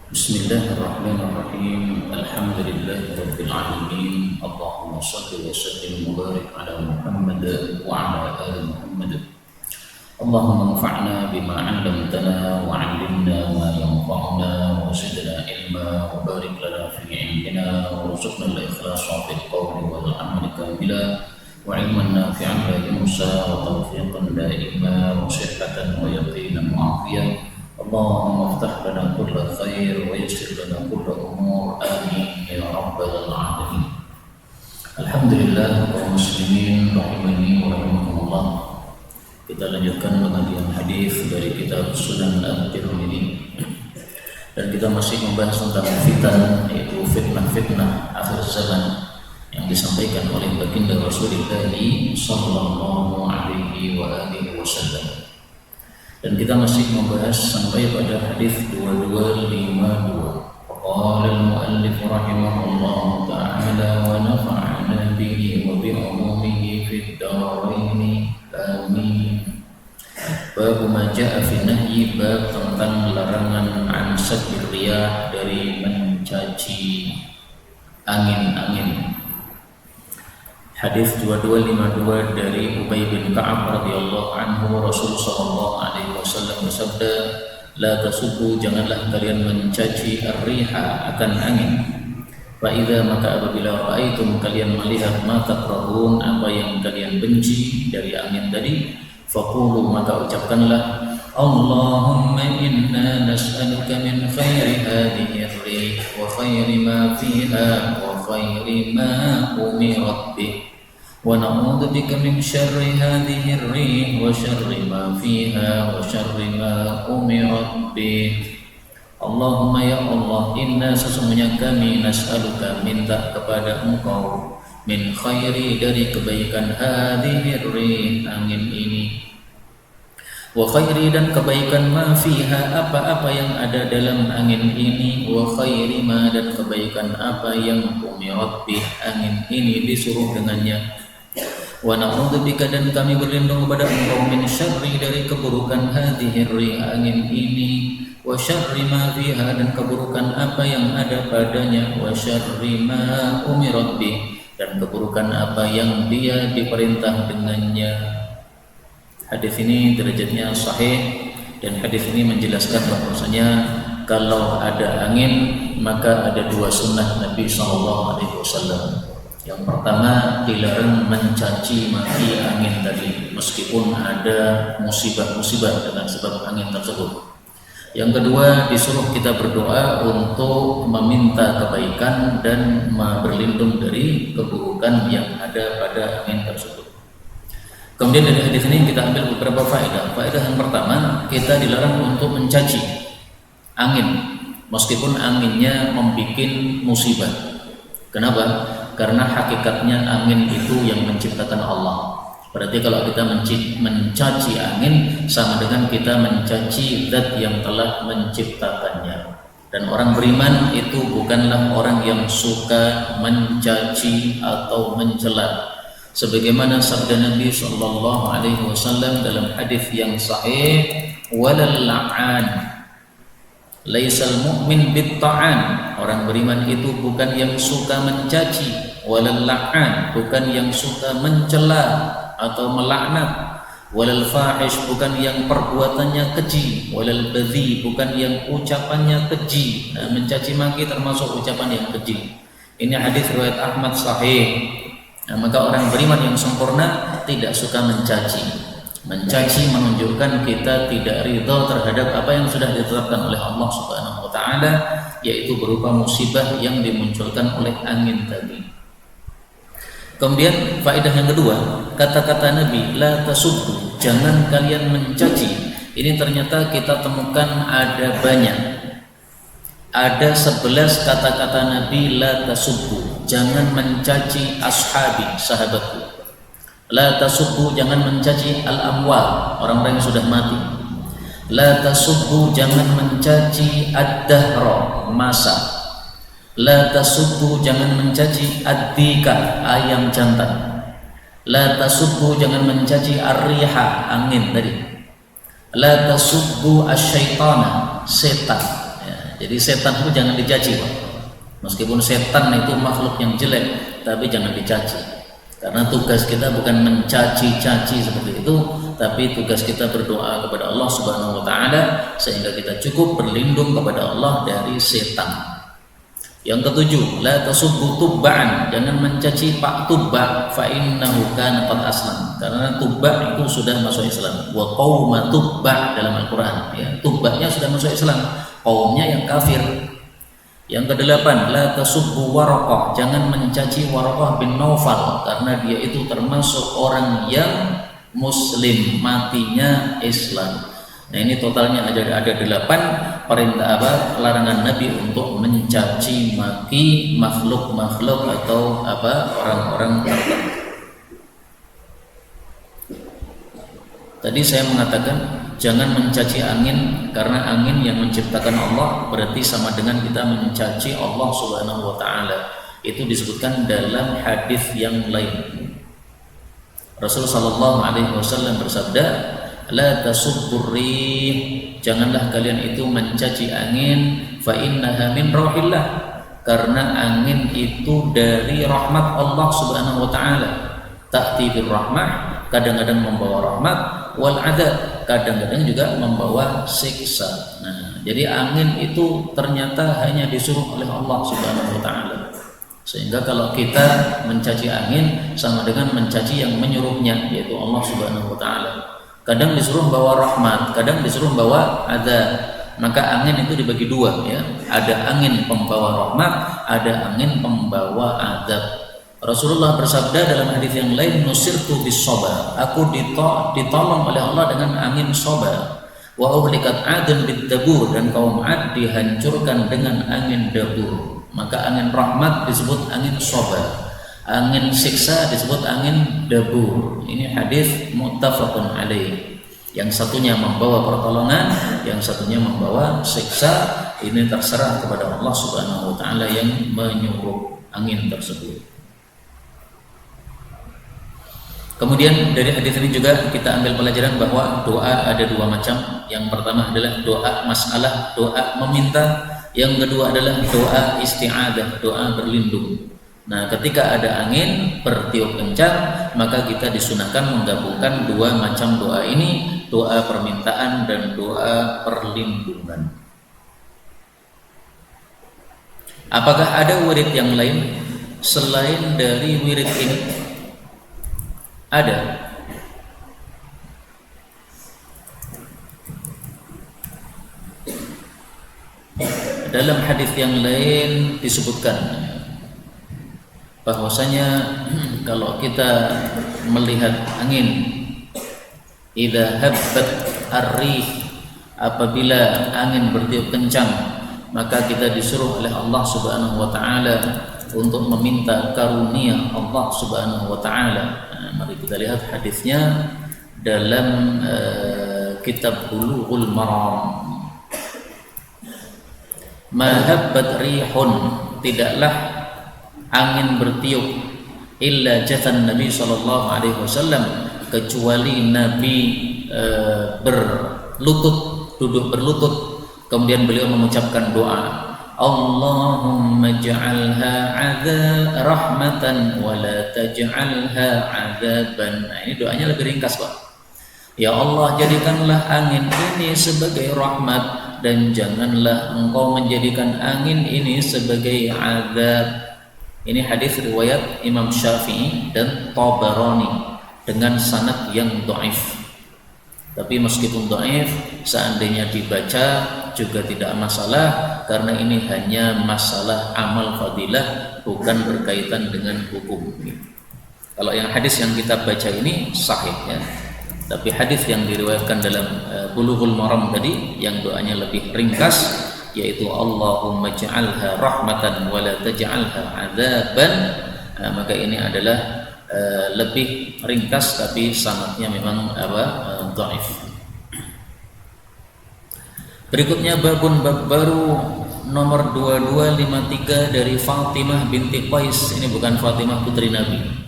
Bismillahirrahmanirrahim. Alhamdulillahirabbil alamin. Allahumma shalli wa sallim wa barik ala Muhammad wa ala ali Muhammad. Allahumma anfa'na bima 'allamtana wa 'allimna ma yanfa'una wa zidna ilma wa barik lana fi 'ilmina warzuqna al-ikhlasa fil qawli wal 'amali kamila wa 'ilman nafi'an la yansa wa tawfiqan da'ima wa sihhatan wa yaqinan mu'afiyah. Allahumma aftah lana kulla khair wa yassir lana kulla umur, amin ya rabbal alamin. Alhamdulillah kaum muslimin rahimani wa rahimakumullah. Kita lanjutkan pengajian hadis dari kitab Sunan At-Tirmidzi. Dan kita masih membahas tentang fitan, yaitu fitnah-fitnah akhir zaman yang disampaikan oleh baginda Rasulullah sallallahu alaihi wa alihi wasallam. Dan kita masih membahas sampai pada hadis 2252. Qala al-muallif rahimahullah ta'ala wa nafa'ana bihi wa bi umumihi fid dharain amin. Bab ma jaa'a fi nahyi, bab tentang larangan an sabir riyah, dari mencaci angin-angin. Hadis 2252 dari Ubay bin Ka'ab radhiyallahu anhu, Rasul sallallahu alaihi wasallam bersabda, la tasubbu, janganlah kalian mencaci ar-riha, akan angin. Fa idza, maka apabila raaitum, kalian melihat, ma takrahun, apa yang kalian benci dari angin tadi, faqulu, maka ucapkanlah, Allahumma inna nas'aluka min khairi hadhihi ar-rih wa khairi ma fiha wa khairi ma umirat bih wa na'udzu bika min syarri hadhihi ar-rih wa syarri ma fiha wa syarri ma umirat bih. Allahumma, ya Allah, inna, sesungguhnya kami, nas'aluka, minta kepada engkau, min khairi, dari kebaikan, hadhihi ar-rih, angin ini, wa khairi, dan kebaikan, ma fiha, apa-apa yang ada dalam angin ini, wa khairi ma, dan kebaikan apa yang umirat bih, angin ini disuruh dengannya, wa na'udzubika, dan kami berlindung kepada engkau, min syarri, dari keburukan, hadhihi rih, angin ini, wa syarri ma fiha, dan keburukan apa yang ada padanya, wa syarri ma umirat bih, dan keburukan apa yang dia diperintah dengannya. Hadis ini derajatnya sahih, dan hadis ini menjelaskan bahwasanya kalau ada angin maka ada dua sunnah Nabi SAW. Yang pertama, dilarang mencaci maki angin tadi, meskipun ada musibah-musibah dengan sebab angin tersebut. Yang kedua, disuruh kita berdoa untuk meminta kebaikan dan berlindung dari keburukan yang ada pada angin tersebut. Kemudian dari hadis ini kita ambil beberapa faedah. Faedah yang pertama, kita dilarang untuk mencaci angin meskipun anginnya membuat musibah. Kenapa? Karena hakikatnya angin itu yang menciptakan Allah. Berarti kalau kita mencaci angin, sama dengan kita mencaci zat yang telah menciptakannya. Dan orang beriman itu bukanlah orang yang suka mencaci atau mencela. Sebagaimana sabda Nabi sallallahu alaihi wasallam dalam hadis yang sahih, walal la'an laisal mu'min bit-ta'an, orang beriman itu bukan yang suka mencaci, walal la'an, bukan yang suka mencela atau melaknat, walal fahish, bukan yang perbuatannya keji, walal badhi, bukan yang ucapannya keji. Nah, mencaci maki termasuk ucapan yang keji. Ini hadis riwayat Ahmad sahih. Nah, maka orang beriman yang sempurna tidak suka mencaci. Mencaci menunjukkan kita tidak ridha terhadap apa yang sudah ditetapkan oleh Allah Subhanahu wa taala, yaitu berupa musibah yang dimunculkan oleh angin tadi. Kemudian faedah yang kedua, kata-kata Nabi, la tasubbu, jangan kalian mencaci. Ini ternyata kita temukan ada banyak. Ada 11 kata-kata Nabi, la tasubbu, jangan mencaci ashabi, sahabatku. La tasubbu, jangan mencaci al-amwal, orang-orang yang sudah mati. La tasubbu, jangan mencaci ad-dahra, masa. La tasubbu, jangan mencaci ad-dika, ayam jantan. La tasubbu, jangan mencaci ar-riha, angin tadi. La tasubbu asyaitana, setan. Jadi setan itu jangan dicaci, Pak. Meskipun setan itu makhluk yang jelek, tapi jangan dicaci. Karena tugas kita bukan mencaci-caci seperti itu, tapi tugas kita berdoa kepada Allah Subhanahu wa taala sehingga kita cukup berlindung kepada Allah dari setan. Yang ketujuh, la tasubbu tubba'an, jangan mencaci Pak Tubba, fa innahu kana qad aslam. Karena Tubba itu sudah masuk Islam. Wa qauma Tubba dalam Al-Qur'an, ya. Tubba'nya sudah masuk Islam, kaumnya yang kafir. Yang kedelapan, la tasubbu Waraqah, jangan mencaci Waraqah bin Naufal karena dia itu termasuk orang yang muslim, matinya Islam. Nah, ini totalnya ada 8 perintah larangan Nabi untuk mencaci maki makhluk-makhluk atau orang-orang tertentu. Tadi saya mengatakan jangan mencaci angin karena angin yang menciptakan Allah berarti sama dengan kita mencaci Allah Subhanahu wa taala. Itu disebutkan dalam hadis yang lain. Rasulullah sallallahu alaihi wasallam bersabda, la tasubbur rih, janganlah kalian itu mencaci angin, fa innaha min rauhillah, karena angin itu dari rahmat Allah Subhanahu wa taala. Ta'ti bir rahmah, kadang-kadang membawa rahmat, wal adab, kadang-kadang juga membawa siksa. Nah, jadi angin itu ternyata hanya disuruh oleh Allah Subhanahu wa taala. Sehingga kalau kita mencaci angin sama dengan mencaci yang menyuruhnya, yaitu Allah Subhanahu wa taala. Kadang disuruh bawa rahmat, kadang disuruh bawa adab. Maka angin itu dibagi 2, ya. Ada angin pembawa rahmat, ada angin pembawa adab. Rasulullah bersabda dalam hadis yang lain, nusirtu bis soba, aku ditolong oleh Allah dengan angin soba. Wa uhlikat adun bid dabur, dan kaum Ad dihancurkan dengan angin dabur. Maka angin rahmat disebut angin soba, angin siksa disebut angin dabur. Ini hadis muttafaqun alaih. Yang satunya membawa pertolongan, yang satunya membawa siksa. Ini terserah kepada Allah Subhanahu wa taala yang menyuruh angin tersebut. Kemudian dari hadis ini juga kita ambil pelajaran bahwa doa ada 2 macam. Yang pertama adalah doa masalah, doa meminta. Yang kedua adalah doa isti'adah, doa berlindung. Nah, ketika ada angin bertiup kencang, maka kita disunahkan menggabungkan 2 macam doa ini, doa permintaan dan doa perlindungan. Apakah ada wirid yang lain selain dari wirid ini? Ada. Dalam hadis yang lain disebutkan bahwasanya kalau kita melihat angin, idza habbat ar-rih, apabila angin bertiup kencang, maka kita disuruh oleh Allah Subhanahu wa taala untuk meminta karunia Allah Subhanahu wa taala. Mari kita lihat hadisnya dalam kitab Bulughul Maram. Mahabbat rihun, tidaklah angin bertiup, illa jathan Nabi sallallahu alaihi wasallam, kecuali Nabi duduk berlutut, kemudian beliau mengucapkan doa, Allahumma ja'alha rahmatan wa la taj'alha 'adzaban. Nah, ini doanya lebih ringkas, Pak. Ya Allah, jadikanlah angin ini sebagai rahmat dan janganlah Engkau menjadikan angin ini sebagai azab. Ini hadis riwayat Imam Syafi'i dan Tabarani dengan sanad yang dhaif. Tapi meskipun dhaif, seandainya dibaca juga tidak masalah, karena ini hanya masalah amal fadilah, bukan berkaitan dengan hukum. Kalau yang hadis yang kita baca ini sahih, ya. Tapi hadis yang diriwayatkan dalam Bulughul Maram tadi, yang doanya lebih ringkas, yaitu Allahumma ja'alha rahmatan wa la taj'alha 'adzaban, maka ini adalah lebih ringkas, tapi sanadnya memang dhaif. Berikutnya bab baru nomor 2253 dari Fatimah binti Qais. Ini bukan Fatimah putri Nabi.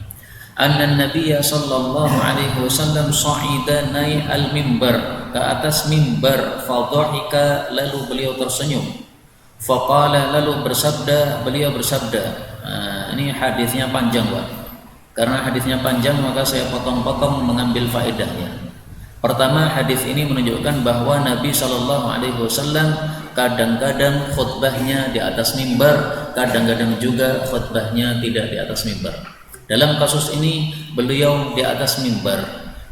Anna Nabiyya sallallahu alaihi wasallam sa'ida naik al-mimbar, ke atas mimbar, fadhahika, lalu beliau tersenyum. Faqala, lalu beliau bersabda. Ini hadisnya panjang, Pak. Karena hadisnya panjang maka saya potong-potong mengambil faedahnya. Pertama, hadis ini menunjukkan bahwa Nabi Shallallahu Alaihi Wasallam kadang-kadang khutbahnya di atas mimbar, kadang-kadang juga khutbahnya tidak di atas mimbar. Dalam kasus ini beliau di atas mimbar,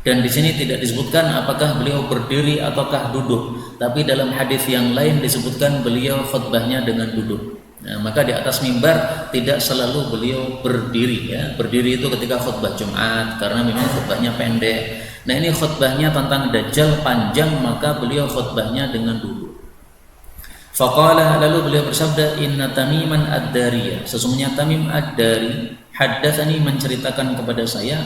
dan di sini tidak disebutkan apakah beliau berdiri ataukah duduk. Tapi dalam hadis yang lain disebutkan beliau khutbahnya dengan duduk. Nah, maka di atas mimbar tidak selalu beliau berdiri, ya. Berdiri itu ketika khutbah Jumat karena memang khutbahnya pendek. Nah, ini khutbahnya tentang Dajjal panjang, maka beliau khutbahnya dengan duduk. Faqala, lalu beliau bersabda, inna Tamiman ad-Dariyah, sesungguhnya Tamim ad-Dari haddatsani, menceritakan kepada saya,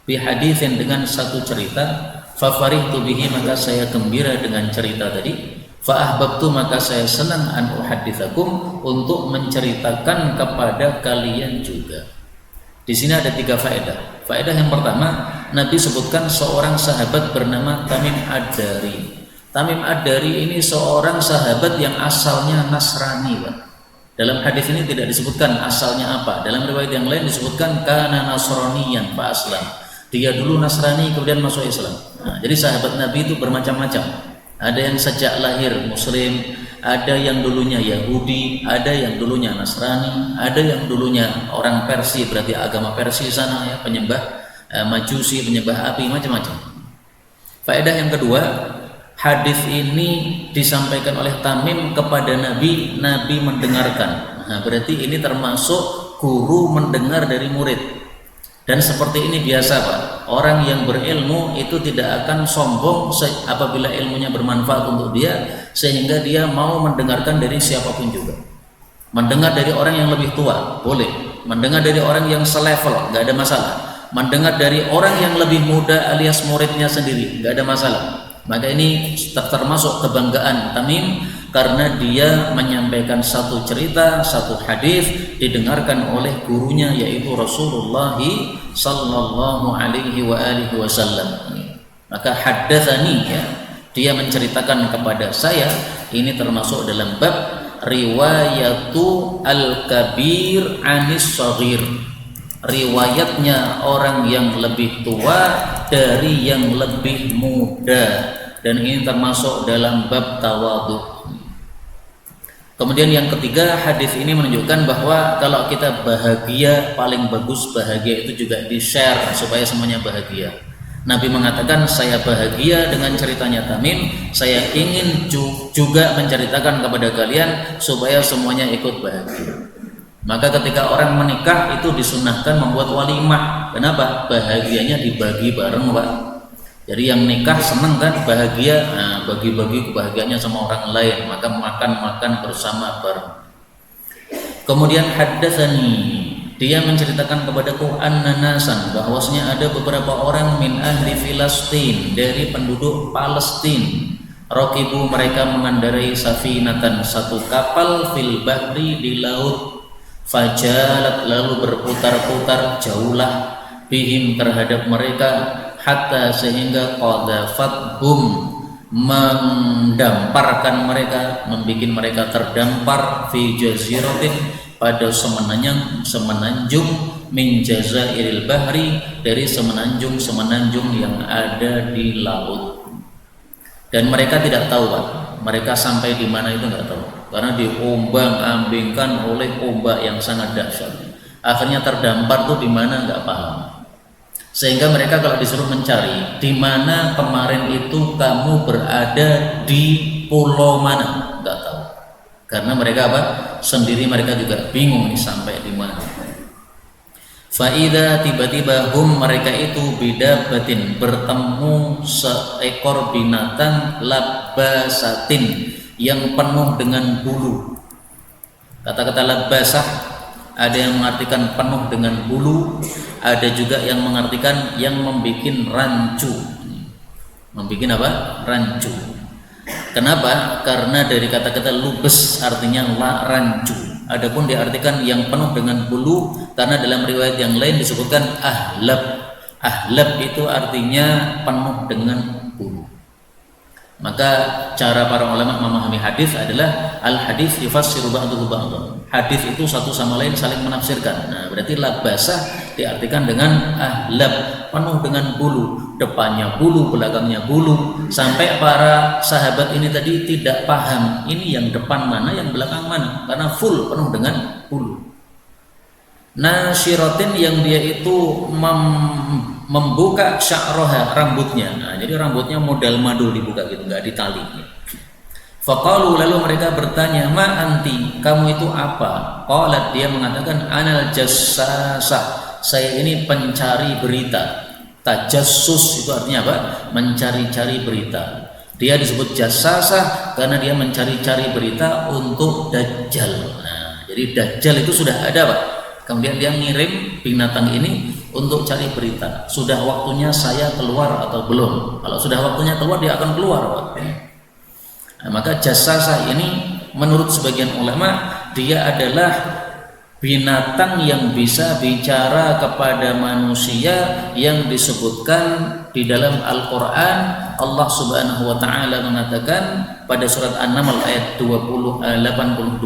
bi haditsin, dengan satu cerita, fa farihtu bihi, maka saya gembira dengan cerita tadi, fa ahbabtu, maka saya senang an uhadditsakum, untuk menceritakan kepada kalian juga. Di sini ada 3 faedah. Faedah yang pertama, Nabi sebutkan seorang sahabat bernama Tamim ad-Dari. Tamim ad-Dari ini seorang sahabat yang asalnya Nasrani, Pak. Dalam hadis ini tidak disebutkan asalnya apa. Dalam riwayat yang lain disebutkan kana nasraniyan fa aslam. Dia dulu Nasrani kemudian masuk Islam. Nah, jadi sahabat Nabi itu bermacam-macam. Ada yang sejak lahir Muslim, ada yang dulunya Yahudi, ada yang dulunya Nasrani, ada yang dulunya orang Persia, berarti agama Persia sana, ya, penyembah Majusi, penyembah api, macam-macam. Faedah yang kedua, hadis ini disampaikan oleh Tamim kepada Nabi, Nabi mendengarkan. Nah, berarti ini termasuk guru mendengar dari murid. Dan seperti ini biasa, Pak. Orang yang berilmu itu tidak akan sombong apabila ilmunya bermanfaat untuk dia, sehingga dia mau mendengarkan dari siapapun juga. Mendengar dari orang yang lebih tua, boleh. Mendengar dari orang yang selevel, nggak ada masalah. Mendengar dari orang yang lebih muda alias muridnya sendiri, nggak ada masalah. Maka ini termasuk kebanggaan Tamim, karena dia menyampaikan satu cerita, satu hadis didengarkan oleh gurunya, yaitu Rasulullah sallallahu alaihi wa alihi wasallam. Maka haddatsani, ya, dia menceritakan kepada saya, ini termasuk dalam bab riwayatu al-kabir anis shaghir. Riwayatnya orang yang lebih tua dari yang lebih muda, dan ini termasuk dalam bab tawadhu. Kemudian yang ketiga, hadis ini menunjukkan bahwa kalau kita bahagia, paling bagus bahagia itu juga di-share supaya semuanya bahagia. Nabi mengatakan, saya bahagia dengan ceritanya Tamim, saya ingin juga menceritakan kepada kalian supaya semuanya ikut bahagia. Maka ketika orang menikah itu disunahkan membuat walimah. Kenapa? Bahagianya dibagi bareng, Pak. Jadi yang nikah seneng kan, bahagia, nah, bagi-bagi kebahagiaannya sama orang lain, maka makan-makan bersama bareng. Kemudian haddatsani, dia menceritakan kepadaku annanasan, bahwasanya ada beberapa orang min ahli Filastin, dari penduduk Palestina. Raqibu, mereka mengendarai safinatan, satu kapal, fil bahri, di laut. Fajalat, lalu berputar-putar, jauhlah bihim, terhadap mereka, hatta, sehingga qadafathum, mendamparkan mereka, membuat mereka terdampar, fi jaziratin, pada semenanjung min jazairil bahri, dari semenanjung yang ada di laut. Dan mereka tidak tahu, Pak, mereka sampai di mana itu nggak tahu, karena diombang-ambingkan oleh ombak yang sangat dahsyat. Akhirnya terdampar tuh di mana nggak paham. Sehingga mereka kalau disuruh mencari di mana kemarin itu kamu berada, di pulau mana, nggak tahu. Karena mereka apa? Sendiri mereka juga bingung nih sampai di mana. Faida, tiba-tiba hum, mereka itu bidabatin, bertemu seekor binatang, labbasatin, yang penuh dengan bulu. Kata-kata labbasah ada yang mengartikan penuh dengan bulu, ada juga yang mengartikan yang membuat rancu. Membuat apa? Rancu. Kenapa? Karena dari kata-kata lubes artinya rancu. Adapun diartikan yang penuh dengan bulu, karena dalam riwayat yang lain disebutkan ahlab. Ahlab itu artinya penuh dengan bulu. Maka cara para ulama memahami hadis adalah al hadis yufassiru ba'duhu ba'dhan. Hadis itu satu sama lain saling menafsirkan. Nah, berarti labasah diartikan dengan ahlab, penuh dengan bulu, depannya bulu, belakangnya bulu, sampai para sahabat ini tadi tidak paham ini yang depan mana, yang belakang mana, karena full penuh dengan bulu. Nasyiratin, yang dia itu membuka sya'roha, rambutnya. Nah, jadi rambutnya modal madul dibuka gitu, nggak ditali. Faqalu, lalu mereka bertanya, ma anti, kamu itu apa? Qalat, dia mengatakan, anal jassasah, saya ini pencari berita. Tajassus itu artinya apa? Mencari-cari berita. Dia disebut jassasah karena dia mencari-cari berita untuk Dajjal. Nah, jadi Dajjal itu sudah ada, Pak. Kemudian dia ngirim binatang ini untuk cari berita. Sudah waktunya saya keluar atau belum? Kalau sudah waktunya keluar, dia akan keluar, Pak. Nah, maka jassasah ini menurut sebagian ulama dia adalah binatang yang bisa bicara kepada manusia, yang disebutkan di dalam Al-Quran. Allah Subhanahu wa ta'ala mengatakan pada surat An-Naml ayat 82,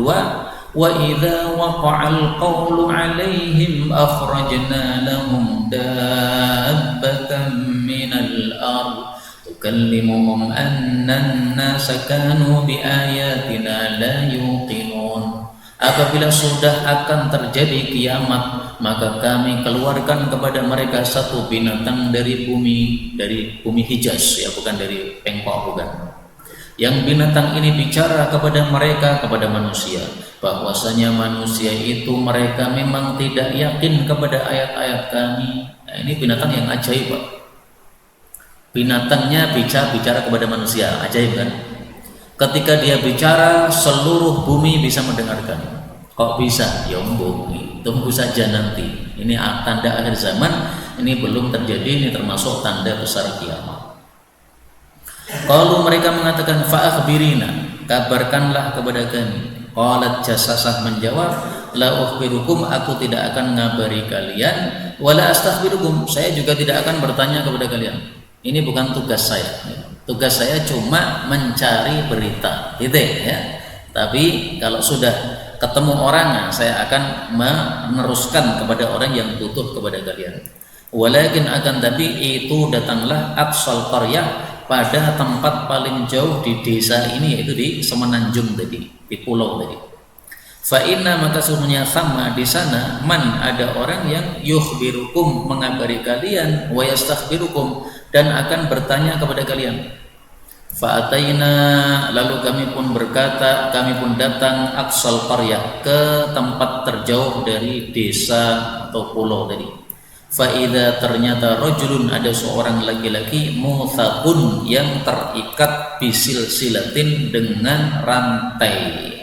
wa idza waqa'al qawlu 'alaihim akhrajna lahum dabbatan minal ardh tukallimuhum anna an-nasa kanu biayatina la yuqinun. Apabila sudah akan terjadi kiamat, maka kami keluarkan kepada mereka satu binatang dari bumi Hijaz, ya, bukan dari Pengkok, bukan. Yang binatang ini bicara kepada mereka, kepada manusia, bahwasanya manusia itu mereka memang tidak yakin kepada ayat-ayat kami. Nah, ini binatang yang ajaib, Pak. Binatangnya bicara kepada manusia, ajaib kan? Ketika dia bicara, seluruh bumi bisa mendengarkan. Kok bisa? Ya tunggu saja nanti. Ini tanda akhir zaman, ini belum terjadi, ini termasuk tanda besar kiamat. Kalau mereka mengatakan fa'akhbirina, kabarkanlah kepada kami. Qalat jassasah menjawab, la ukhbirukum, aku tidak akan ngabari kalian, wala astakhbirukum, saya juga tidak akan bertanya kepada kalian. Ini bukan tugas saya. Tugas saya cuma mencari berita, gitu ya. Tapi kalau sudah ketemu orang, saya akan meneruskan kepada orang yang butuh kepada kalian. Walakin akan tapi itu datanglah aqsal qaryah, pada tempat paling jauh di desa ini, yaitu di Semenanjung tadi, di pulau tadi. Fa inna, maka sesungguhnya sama di sana, man, ada orang yang yukhbirukum, mengabari kalian, wa yastakhbirukum, dan akan bertanya kepada kalian. Fa ataina, lalu kami pun berkata, kami pun datang aqsal qaryah, ke tempat terjauh dari desa atau pulau tadi. Fa'idha, ternyata rajulun, ada seorang laki-laki, muthaqun, yang terikat bisil silatin, dengan rantai.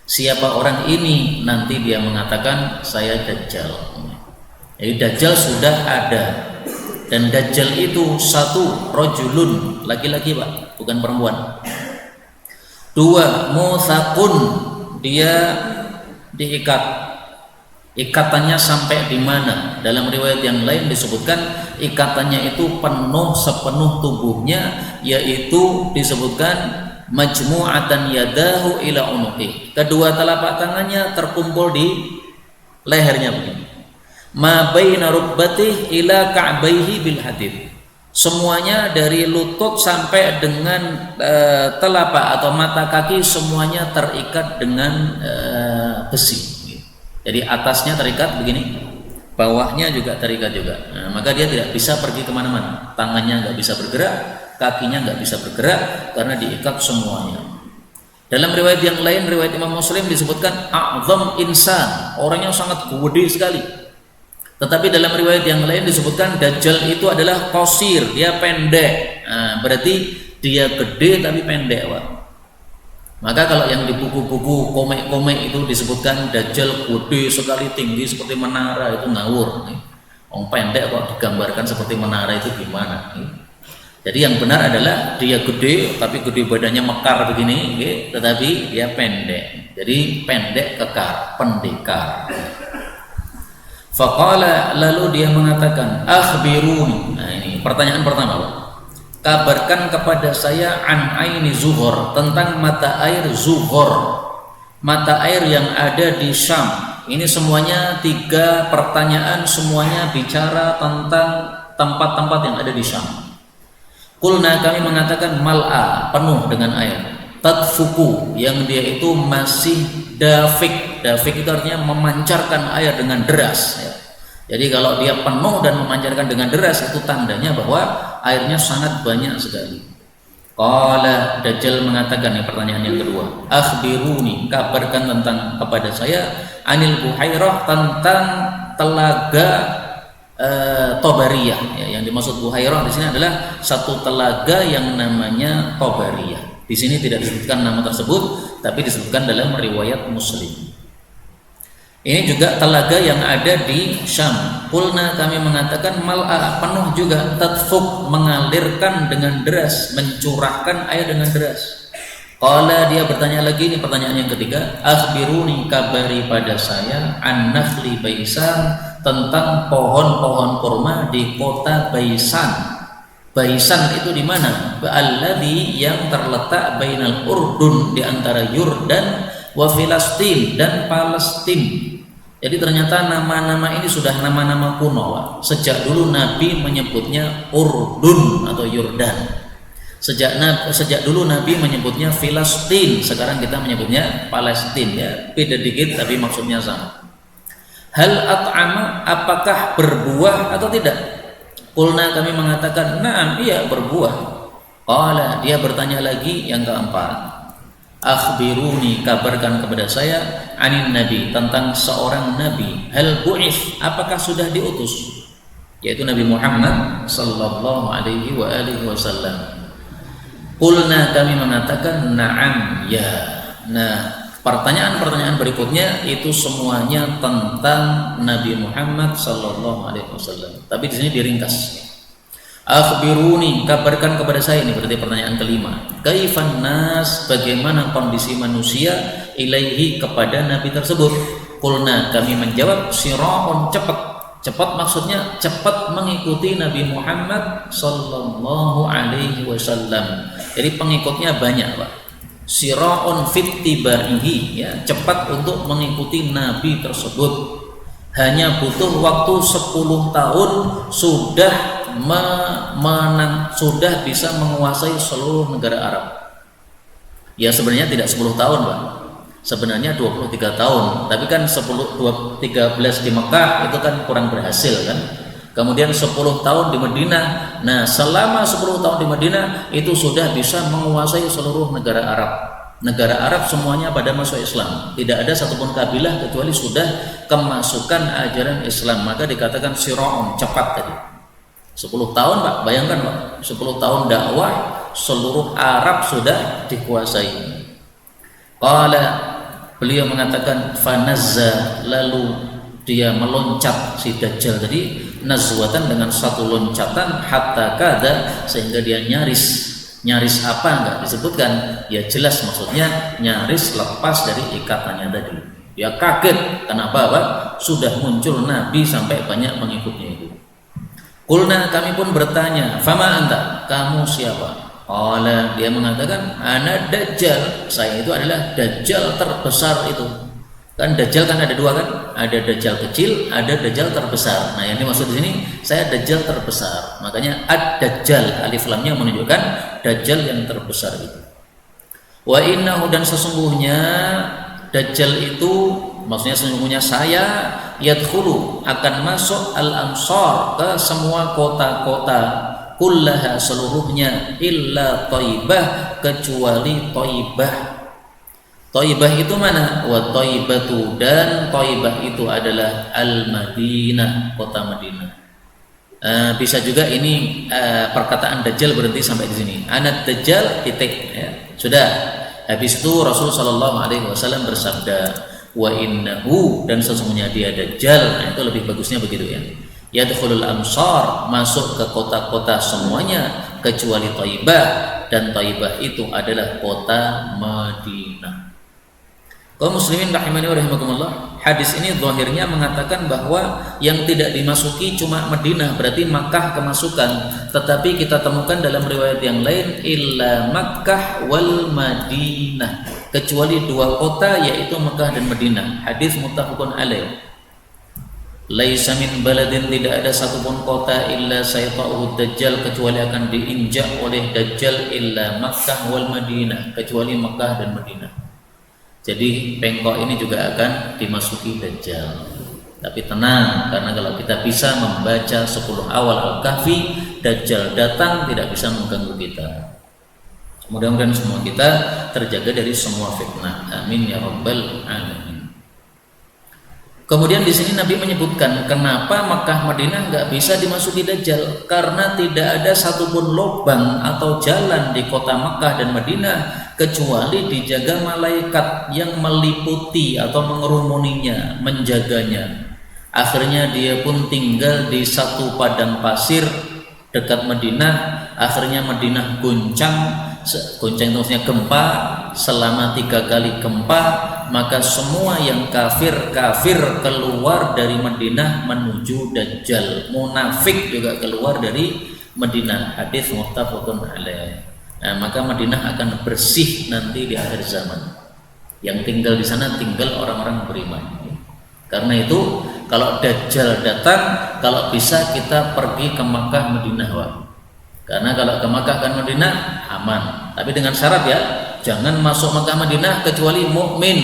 Siapa orang ini? Nanti dia mengatakan saya Dajjal. Jadi Dajjal sudah ada, dan Dajjal itu satu, rajulun, laki-laki, Pak, bukan perempuan. Dua, muthaqun, dia diikat. Ikatannya sampai di mana? Dalam riwayat yang lain disebutkan ikatannya itu penuh, sepenuh tubuhnya, yaitu disebutkan majmu'atan yadahu ila unuqi. Kedua telapak tangannya terkumpul di lehernya begini. Ma baina rukbatih ila ka'baihi bil hadid. Semuanya dari lutut sampai dengan telapak atau mata kaki, semuanya terikat dengan besi. Jadi atasnya terikat begini, bawahnya juga terikat juga. Nah, maka dia tidak bisa pergi kemana-mana. Tangannya nggak bisa bergerak, kakinya nggak bisa bergerak, karena diikat semuanya. Dalam riwayat yang lain, riwayat Imam Muslim, disebutkan a'zam insan, orang yang sangat gede sekali. Tetapi dalam riwayat yang lain disebutkan Dajjal itu adalah qasir, dia pendek. Nah, berarti dia gede tapi pendek, Pak. Maka kalau yang di buku-buku komik-komik itu disebutkan Dajjal gede sekali, tinggi seperti menara, itu ngawur. Orang pendek kok digambarkan seperti menara, itu gimana? Jadi yang benar adalah dia gede, tapi gede badannya mekar begini, tetapi dia pendek. Jadi pendek kekar, pendekar. Faqala, lalu dia mengatakan, akhbiruni. Nah, ini pertanyaan pertama, Pak. kabarkan kepada saya an aini Zuhur, tentang mata air Zuhur, mata air yang ada di Syam. Ini semuanya 3 pertanyaan, semuanya bicara tentang tempat-tempat yang ada di Syam. Qulna, kami mengatakan mal'a, penuh dengan air. Tadfuku, yang dia itu masih dafik. Dafik itu artinya memancarkan air dengan deras ya. Jadi kalau dia penuh dan memancarkan dengan deras, itu tandanya bahwa airnya sangat banyak sekali. Qala, Dajjal mengatakan, ini pertanyaan yang kedua, akhbiruni, kabarkan tentang kepada saya, anil buhairah, tentang telaga Tobariyah ya. Yang dimaksud buhairah di sini adalah satu telaga yang namanya Tobariyah. Di sini tidak disebutkan nama tersebut, tapi disebutkan dalam riwayat Muslim. Ini juga telaga yang ada di Syam. Qulna, kami mengatakan mal'a, penuh juga. Tadfuk, mengalirkan dengan deras, mencurahkan air dengan deras. Qala, dia bertanya lagi, ini pertanyaan yang ketiga, akhbiruni, kabari pada saya, an nakhli Baisan, tentang pohon-pohon kurma di kota Baisan. Baisan itu di mana? Alladzi, yang terletak bainal Urdun, di antara Yordan wa Filastin, dan Palestina. Jadi ternyata nama-nama ini sudah nama-nama kuno. Sejak dulu Nabi menyebutnya Urdun atau Yordan. Sejak dulu Nabi menyebutnya Filastin. Sekarang kita menyebutnya Palestina ya. Beda dikit tapi maksudnya sama. Hal at'ama, apakah berbuah atau tidak? Qulna, kami mengatakan na'am, iya berbuah. Qala, dia bertanya lagi yang keempat, akhbiruni, kabarkan kepada saya, anin nabi, tentang seorang nabi, hal bu'if, apakah sudah diutus, yaitu Nabi Muhammad sallallahu alaihi wa alihi wasallam. Qulna, kami mengatakan na'am, ya. Nah, pertanyaan-pertanyaan berikutnya itu semuanya tentang Nabi Muhammad sallallahu alaihi wasallam, tapi di sini diringkas. Akhbiruni, kabarkan kepada saya, ini berarti pertanyaan kelima. Kaifan nas, bagaimana kondisi manusia, ilaihi, kepada Nabi tersebut. Qulna, kami menjawab, sira'un, cepat. Cepat maksudnya cepat mengikuti Nabi Muhammad sallallahu alaihi wasallam. Jadi pengikutnya banyak, Pak. Sira'un fittibaihi, ya, cepat untuk mengikuti Nabi tersebut. Hanya butuh waktu 10 tahun sudah sudah bisa menguasai seluruh negara Arab. Ya sebenarnya tidak 10 tahun, Pak. Sebenarnya 23 tahun. Tapi kan 13 di Mekah itu kan kurang berhasil kan. Kemudian 10 tahun di Madinah. Nah, selama 10 tahun di Madinah itu sudah bisa menguasai seluruh negara Arab. Negara Arab semuanya pada masuk Islam. Tidak ada satupun kabilah kecuali sudah kemasukan ajaran Islam. Maka dikatakan sira'un, cepat tadi. 10 tahun, Pak, bayangkan, Pak, 10 tahun dakwah, seluruh Arab sudah dikuasai. Qala, beliau mengatakan fanazza, lalu dia meloncat si Dajjal tadi, nazwatan, dengan satu loncatan, hatta kada, sehingga dia nyaris apa enggak disebutkan, ya jelas maksudnya nyaris lepas dari ikatannya tadi. Dia kaget, kenapa, Pak? Sudah muncul Nabi sampai banyak pengikutnya itu. Qulna, kami pun bertanya, fama anta, kamu siapa? Qala, dia mengatakan, ana Dajjal, saya itu adalah Dajjal terbesar itu. Kan Dajjal kan ada dua kan, ada Dajjal kecil, ada Dajjal terbesar. Nah yang dimaksud di sini, saya Dajjal terbesar. Makanya ad-Dajjal, alif lamnya menunjukkan Dajjal yang terbesar itu. Wa innahu, dan sesungguhnya Dajjal itu, maksudnya sesungguhnya saya, yadkhulu, akan masuk al-amsar, ke semua kota-kota, kullaha, seluruhnya, illa Thaibah, kecuali Thaibah. Thaibah itu mana? Wa Thaibatu, dan Thaibah itu adalah al-Madinah, kota Madinah. Bisa juga ini perkataan Dajjal berhenti sampai di sini. Anad Dajjal titik, ya. Sudah. Habis itu Rasul sallallahu alaihi wasallam bersabda, wa innahu, dan sesungguhnya dia Dajjal. Nah, itu lebih bagusnya begitu ya. Yadkhulul amsar, masuk ke kota-kota semuanya kecuali Thaibah, dan Thaibah itu adalah kota Madinah. Kaum muslimin rahimani wa rahimakumullah, hadis ini zahirnya mengatakan bahwa yang tidak dimasuki cuma Madinah, berarti Makkah kemasukan. Tetapi kita temukan dalam riwayat yang lain illa Makkah wal Madinah, kecuali dua kota yaitu Makkah dan Madinah. Hadis muttafaqun alaih. Laisa min baladin, tidak ada satupun kota illa sayta'uhu dajjal, kecuali akan diinjak oleh Dajjal, illa Makkah wal Madinah, kecuali Makkah dan Madinah. Jadi bengkok ini juga akan dimasuki Dajjal. Tapi tenang, karena kalau kita bisa membaca 10 awal Al-Kahfi, Dajjal datang tidak bisa mengganggu kita. Mudah-mudahan semua kita terjaga dari semua fitnah. Amin ya rabbal alamin. Kemudian di sini Nabi menyebutkan kenapa Makkah Madinah nggak bisa dimasuki Dajjal, karena tidak ada satupun lubang atau jalan di kota Makkah dan Madinah kecuali dijaga malaikat yang meliputi atau mengerumuninya, menjaganya. Akhirnya dia pun tinggal di satu padang pasir dekat Madinah. Akhirnya Madinah goncang itu maksudnya gempa, selama 3 kali gempa, maka semua yang kafir keluar dari Madinah menuju Dajjal. Munafik juga keluar dari Madinah. Hadis muttafaqun alaih. Nah, maka Madinah akan bersih nanti di akhir zaman. Yang tinggal di sana tinggal orang-orang beriman. Karena itu kalau Dajjal datang, kalau bisa kita pergi ke Makkah Madinah, Wak. Karena kalau ke Makkah dan Madinah aman, tapi dengan syarat ya, jangan masuk Makkah Madinah kecuali mukmin.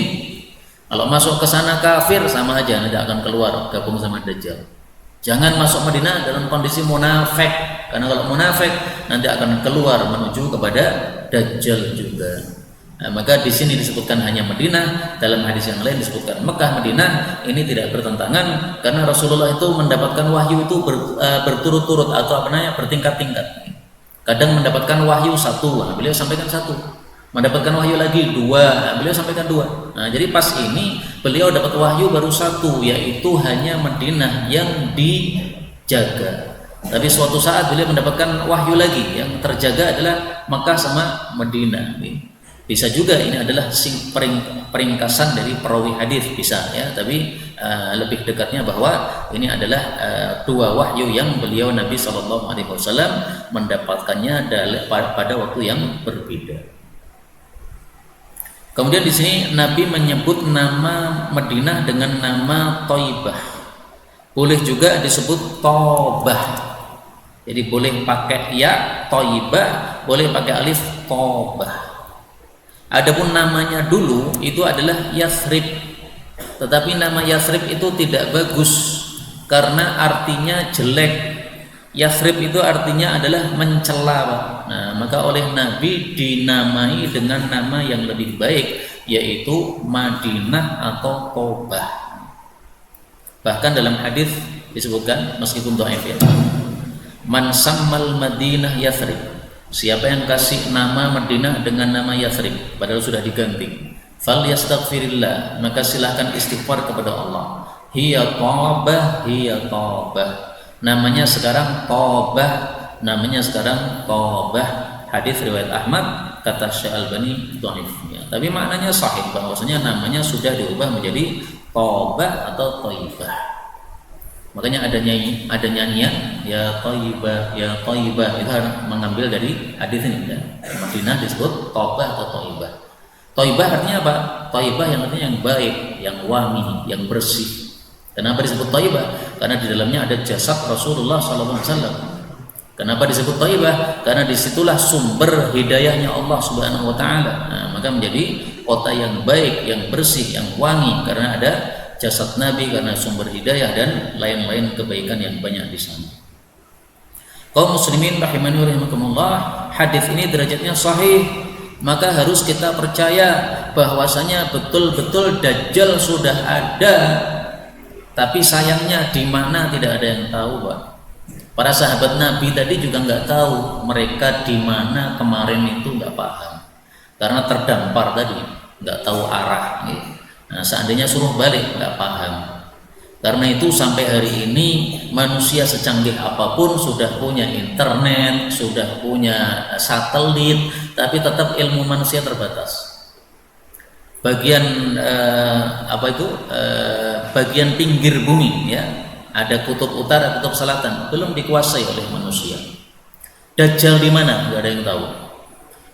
Kalau masuk ke sana kafir sama aja, nanti akan keluar gabung sama Dajjal. Jangan masuk Madinah dalam kondisi munafik, karena kalau munafik nanti akan keluar menuju kepada Dajjal juga. Nah, maka di sini disebutkan hanya Madinah, dalam hadis yang lain disebutkan Mekah Madinah. Ini tidak bertentangan karena Rasulullah itu mendapatkan wahyu itu berturut-turut atau bertingkat-tingkat. Kadang mendapatkan wahyu 1, nah beliau sampaikan 1. Mendapatkan wahyu lagi 2, nah beliau sampaikan 2. Nah, jadi pas ini beliau dapat wahyu baru 1, yaitu hanya Madinah yang dijaga. Tapi suatu saat beliau mendapatkan wahyu lagi, yang terjaga adalah Makkah sama Madinah. Bisa juga ini adalah peringkasan dari perawi hadis, bisa ya, tapi lebih dekatnya bahwa ini adalah 2 wahyu yang beliau Nabi SAW mendapatkannya pada waktu yang berbeda. Kemudian di sini Nabi menyebut nama Madinah dengan nama Thaibah. Boleh juga disebut Tobah. Jadi boleh pakai ya Thaibah, boleh pakai alif Tobah. Adapun namanya dulu itu adalah Yathrib, tetapi nama Yathrib itu tidak bagus karena artinya jelek. Yathrib itu artinya adalah mencela. Nah, maka oleh Nabi dinamai dengan nama yang lebih baik, yaitu Madinah atau Tobah. Bahkan dalam hadis disebutkan, meskipun dhaif ya, man sammal Madinah Yathrib, siapa yang kasih nama Madinah dengan nama Yathrib padahal sudah diganti, fal yastaghfirillah, maka silahkan istighfar kepada Allah. Hiya Tobah, hiya Tobah, namanya sekarang Tobah, namanya sekarang Tobah. Hadis riwayat Ahmad, kata Syekh Albani dhaif ya. Tapi maknanya sahih, bahwasanya namanya sudah diubah menjadi Tobah atau Thaibah. Makanya ada nyanyian ya Thaibah, ya Thaibah, itu mengambil dari hadis ini ya. Madinah disebut Tobah atau Thaibah. Thaibah artinya apa? Thaibah yang artinya yang baik, yang wangi, yang bersih. Kenapa disebut Thaibah? Karena di dalamnya ada jasad Rasulullah SAW. Kenapa disebut Thaibah? Karena disitulah sumber hidayahnya Allah Subhanahu Wa Taala. Nah, maka menjadi kota yang baik, yang bersih, yang wangi karena ada jasad Nabi, karena sumber hidayah dan lain-lain kebaikan yang banyak di sana. Kaum muslimin rahimani wa rahimakumullah, hadis ini derajatnya sahih. Maka harus kita percaya bahwasanya betul-betul Dajjal sudah ada. Tapi sayangnya di mana tidak ada yang tahu, Pak. Para sahabat Nabi tadi juga nggak tahu, mereka di mana kemarin itu nggak paham, karena terdampar tadi, nggak tahu arah. Nah, seandainya suruh balik nggak paham. Karena itu sampai hari ini manusia secanggih apapun sudah punya internet, sudah punya satelit, tapi tetap ilmu manusia terbatas. bagian bagian pinggir bumi, ya, ada kutub utara, kutub selatan, belum dikuasai oleh manusia. Dajjal di mana? Nggak ada yang tahu.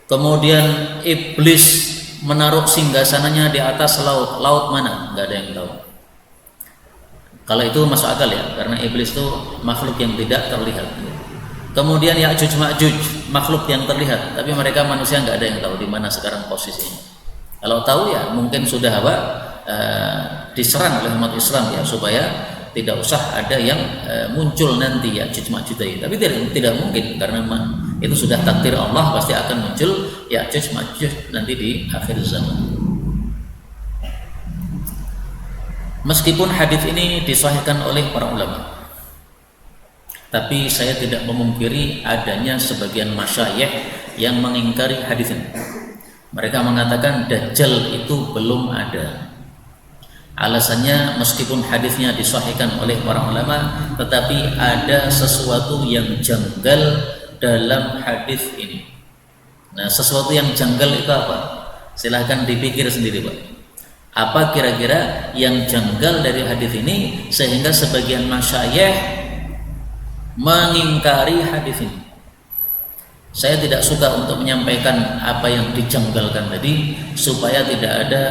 Kemudian iblis menaruh singgasananya di atas laut, laut mana? Nggak ada yang tahu. Kalau itu masuk akal ya, karena iblis itu makhluk yang tidak terlihat. Kemudian Ya'juj Ma'juj, makhluk yang terlihat, tapi mereka manusia nggak ada yang tahu di mana sekarang posisinya. Kalau tahu ya mungkin sudah diserang oleh umat Islam ya, supaya tidak usah ada yang muncul nanti Ya'juj Ma'juj tadi. Tapi tidak mungkin, karena itu sudah takdir Allah, pasti akan muncul Ya'juj Ma'juj nanti di akhir zaman. Meskipun hadis ini disahihkan oleh para ulama, tapi saya tidak memungkiri adanya sebagian masyayikh yang mengingkari hadis ini. Mereka mengatakan Dajjal itu belum ada. Alasannya, meskipun hadisnya disahihkan oleh para ulama, tetapi ada sesuatu yang janggal dalam hadis ini. Nah, sesuatu yang janggal itu apa? Silahkan dipikir sendiri, Pak. Apa kira-kira yang janggal dari hadis ini sehingga sebagian masyayikh mengingkari hadis ini? Saya tidak suka untuk menyampaikan apa yang dijanggalkan tadi, supaya tidak ada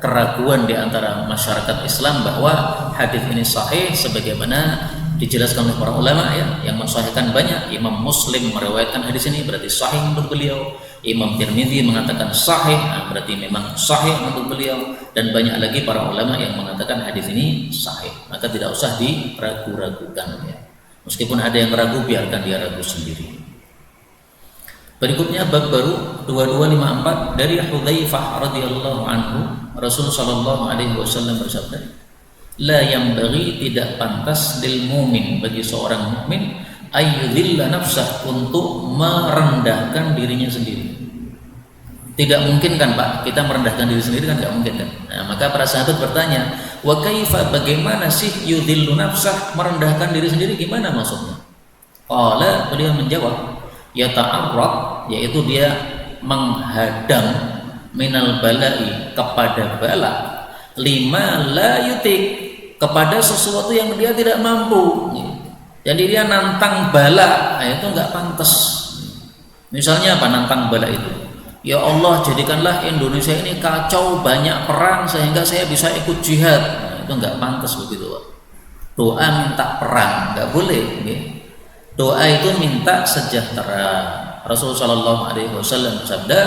keraguan di antara masyarakat Islam bahwa hadis ini sahih sebagaimana dijelaskan oleh para ulama ya, yang mensahihkan banyak. Imam Muslim meriwayatkan hadis ini, berarti sahih untuk beliau. Imam Tirmidzi mengatakan sahih, berarti memang sahih untuk beliau, dan banyak lagi para ulama yang mengatakan hadis ini sahih. Maka tidak usah diragu-ragukan ya. Meskipun ada yang ragu, biarkan dia ragu sendiri. Berikutnya bab baru 2254 dari Hudzaifah radhiyallahu anhu, Rasul sallallahu alaihi wasallam bersabda, la yanbaghi, tidak pantas lil mu'min, bagi seorang mukmin, ayyudhilla nafsah, untuk merendahkan dirinya sendiri. Tidak mungkin kan Pak, kita merendahkan diri sendiri kan, tidak mungkin kan. Nah, maka para sahabat bertanya, wa kaifa, bagaimana sih yudhillu nafsah, merendahkan diri sendiri, gimana maksudnya? Qala, beliau menjawab, yata'arrad, yaitu dia menghadang, minal balai, kepada bala, lima la yutik, kepada sesuatu yang dia tidak mampu. Jadi dia nantang bala, nah itu nggak pantas. Misalnya apa nantang bala itu? Ya Allah, jadikanlah Indonesia ini kacau, banyak perang sehingga saya bisa ikut jihad. Nah, itu nggak pantas begitu, Pak. Doa minta perang nggak boleh. Doa itu minta sejahtera. Rasulullah Shallallahu Alaihi Wasallam bersabda,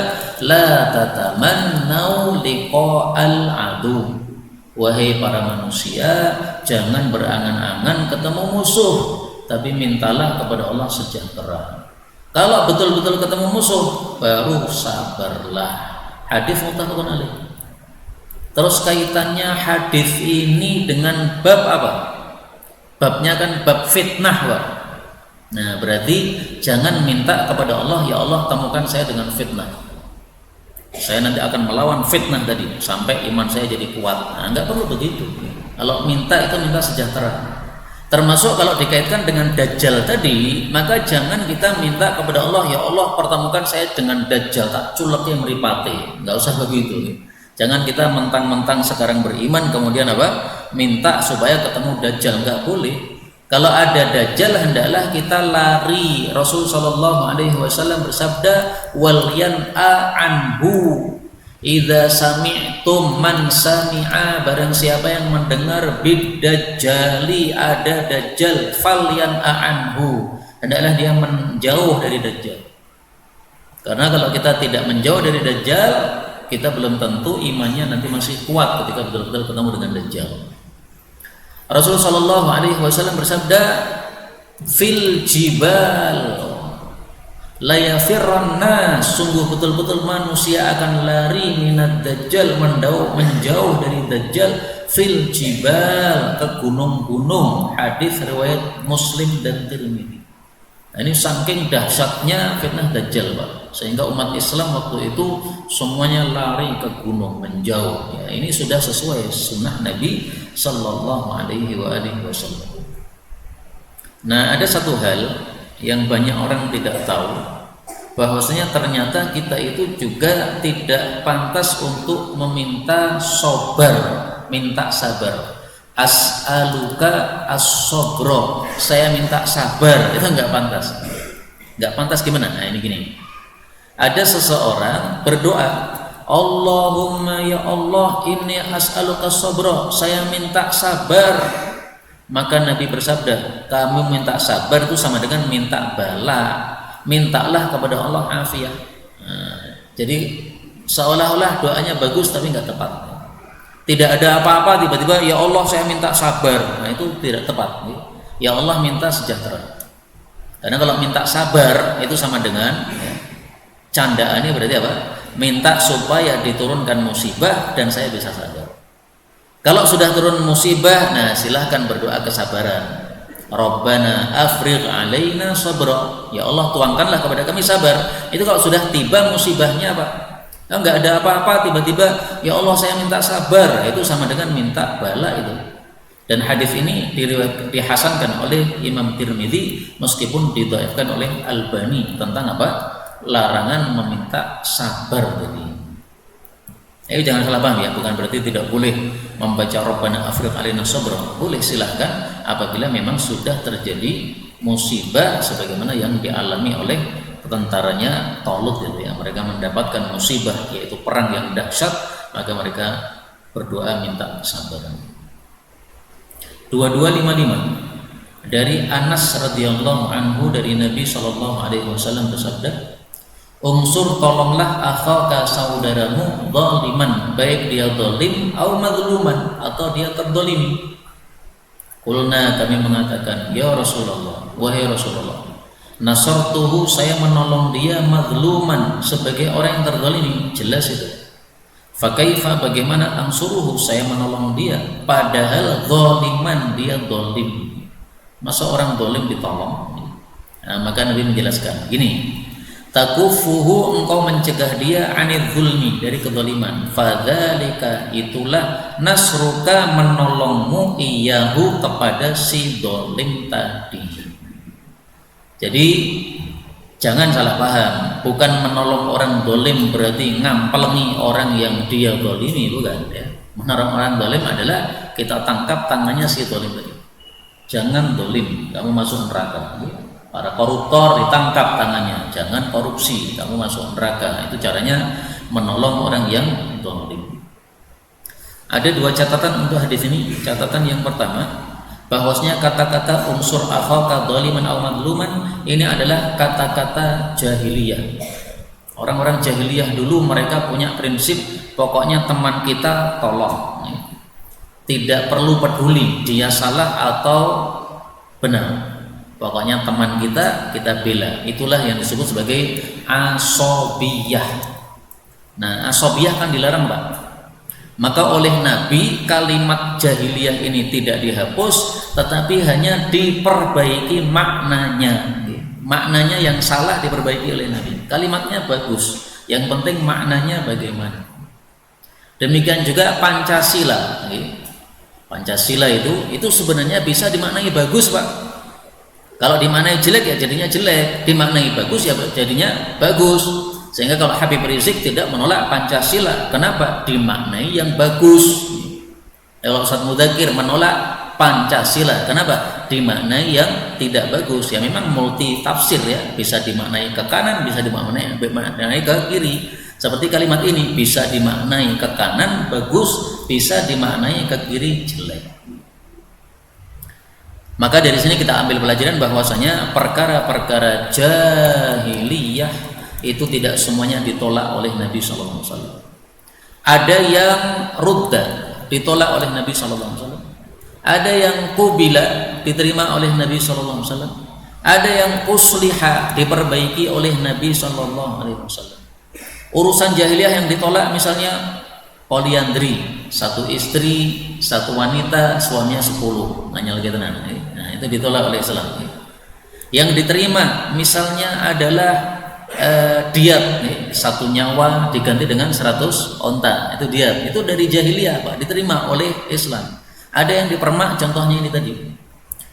la tatamannau liqa'al adu. Wahai para manusia, jangan berangan-angan ketemu musuh, tapi mintalah kepada Allah sejahtera. Kalau betul-betul ketemu musuh, baru sabarlah. Hadis muttafaqun alaih. Terus kaitannya hadis ini dengan bab apa? Babnya kan bab fitnah, Pak. Nah, berarti jangan minta kepada Allah, ya Allah temukan saya dengan fitnah, saya nanti akan melawan fitnah tadi sampai iman saya jadi kuat. Nah, enggak perlu begitu. Kalau minta itu minta sejahtera. Termasuk kalau dikaitkan dengan Dajjal tadi, maka jangan kita minta kepada Allah, ya Allah pertemukan saya dengan Dajjal, tak culek yang meripati. Enggak usah begitu. Jangan kita mentang-mentang sekarang beriman kemudian apa? Minta supaya ketemu Dajjal, enggak boleh. Kalau ada Dajjal hendaklah kita lari. Rasul sallallahu alaihi wasallam bersabda, wal yan'a anhu idza sami'tum, man sami'a, barang siapa yang mendengar bid-dajjali, ada Dajjal, fal yan'a anhu, hendaklah dia menjauh dari Dajjal. Karena kalau kita tidak menjauh dari Dajjal, kita belum tentu imannya nanti masih kuat ketika betul-betul ketemu dengan Dajjal. Rasulullah Shallallahu Alaihi Wasallam bersabda, fil jibal layafirran nas, sungguh betul-betul manusia akan lari minad Dajjal, menjauh dari Dajjal, fil jibal, ke gunung-gunung. Hadis riwayat Muslim dan Tirmidzi. Nah, ini saking dahsyatnya fitnah Dajjal, Pak, sehingga umat Islam waktu itu semuanya lari ke gunung, menjauh. Ya, ini sudah sesuai sunnah Nabi Sallallahu Alaihi Wasallam. Nah, ada satu hal yang banyak orang tidak tahu, bahwasanya ternyata kita itu juga tidak pantas untuk meminta sabar, minta sabar. As'aluka as-sabra, saya minta sabar, itu enggak pantas. Enggak pantas gimana? Nah ini gini. Ada seseorang berdoa, Allahumma ya Allah inni as'aluka as-sabra, saya minta sabar. Maka Nabi bersabda, kamu minta sabar itu sama dengan minta bala. Mintalah kepada Allah afiat. Jadi seolah-olah doanya bagus tapi enggak tepat. Tidak ada apa-apa tiba-tiba ya Allah saya minta sabar. Nah itu tidak tepat. Ya Allah minta sejahtera. Karena kalau minta sabar itu sama dengan candaannya berarti apa? Minta supaya diturunkan musibah dan saya bisa sabar. Kalau sudah turun musibah, nah silahkan berdoa kesabaran. Rabbana afrigh alaina sabra. Ya Allah tuangkanlah kepada kami sabar. Itu kalau sudah tiba musibahnya apa? Enggak ada apa-apa tiba-tiba ya Allah saya minta sabar, itu sama dengan minta bala itu. Dan hadis ini dihasankan oleh Imam Tirmidzi meskipun didhaifkan oleh Albani tentang apa? Larangan meminta sabar tadi. Jangan salah paham ya, bukan berarti tidak boleh membaca Rabbana afrigh alaina sabra. Boleh, silahkan apabila memang sudah terjadi musibah sebagaimana yang dialami oleh tentaranya Talut gitu ya. Mereka mendapatkan musibah yaitu perang yang dahsyat, maka mereka berdoa minta kesabaran. 2255 dari Anas radhiyallahu anhu dari Nabi sallallahu alaihi wasallam bersabda, unsur tolonglah akhaka saudaramu zaliman, baik dia zalim atau mazluman atau dia terzalimi. Qulna, kami mengatakan, ya Rasulullah, wahai Rasulullah, nasartuhu, saya menolong dia mazluman, sebagai orang yang terzalimi, jelas itu. Fakaifa, bagaimana ansuruhu, saya menolong dia padahal zaliman, dia zalim. Masa orang zalim ditolong? Nah, maka Nabi menjelaskan gini, takufuhu, engkau mencegah dia anil zulmi, dari kezaliman. Fadzalika, itulah nasruka, menolongmu iyahu, kepada si zalim tadi. Jadi jangan salah paham, bukan menolong orang zalim berarti ngampelengi orang yang dia zalimi, bukan ya. Menolong orang zalim adalah kita tangkap tangannya si zalim tadi. Jangan zalim, kamu masuk neraka. Para koruptor ditangkap tangannya, jangan korupsi, kamu masuk neraka. Itu caranya menolong orang yang zalim. Ada dua catatan untuk hadis ini. Catatan yang pertama, bahwasanya kata-kata unsur akhaka zaliman aw madluman ini adalah kata-kata jahiliyah. Orang-orang jahiliyah dulu mereka punya prinsip, pokoknya teman kita tolong. Tidak perlu peduli dia salah atau benar. Pokoknya teman kita bela. Itulah yang disebut sebagai asobiyah. Nah, asobiyah kan dilarang, Pak. Maka oleh Nabi kalimat jahiliyah ini tidak dihapus, tetapi hanya diperbaiki maknanya. Maknanya yang salah diperbaiki oleh Nabi. Kalimatnya bagus, yang penting maknanya bagaimana. Demikian juga Pancasila. Pancasila itu sebenarnya bisa dimaknai bagus, Pak. Kalau dimaknai jelek ya jadinya jelek, dimaknai bagus ya jadinya bagus. Sehingga kalau Habib Rizik tidak menolak Pancasila, kenapa? Dimaknai yang bagus. Kalau Ustaz Mudakir menolak Pancasila, kenapa? Dimaknai yang tidak bagus. Ya memang multi tafsir ya, bisa dimaknai ke kanan, bisa dimaknai ke kiri. Seperti kalimat ini bisa dimaknai ke kanan bagus, bisa dimaknai ke kiri jelek. Maka dari sini kita ambil pelajaran bahwasanya perkara-perkara jahiliyah itu tidak semuanya ditolak oleh Nabi SAW. Ada yang rudda, ditolak oleh Nabi SAW. Ada yang kubila, diterima oleh Nabi SAW. Ada yang usliha, diperbaiki oleh Nabi SAW. Urusan jahiliyah yang ditolak misalnya poliandri, satu istri, satu wanita, suaminya 10, nanya lagi tenang. Nah, itu ditolak oleh Islam. Yang diterima misalnya adalah diat, satu nyawa diganti dengan 100 onta, itu diat. Itu dari jahiliyah, Pak, diterima oleh Islam. Ada yang dipermak, contohnya ini tadi,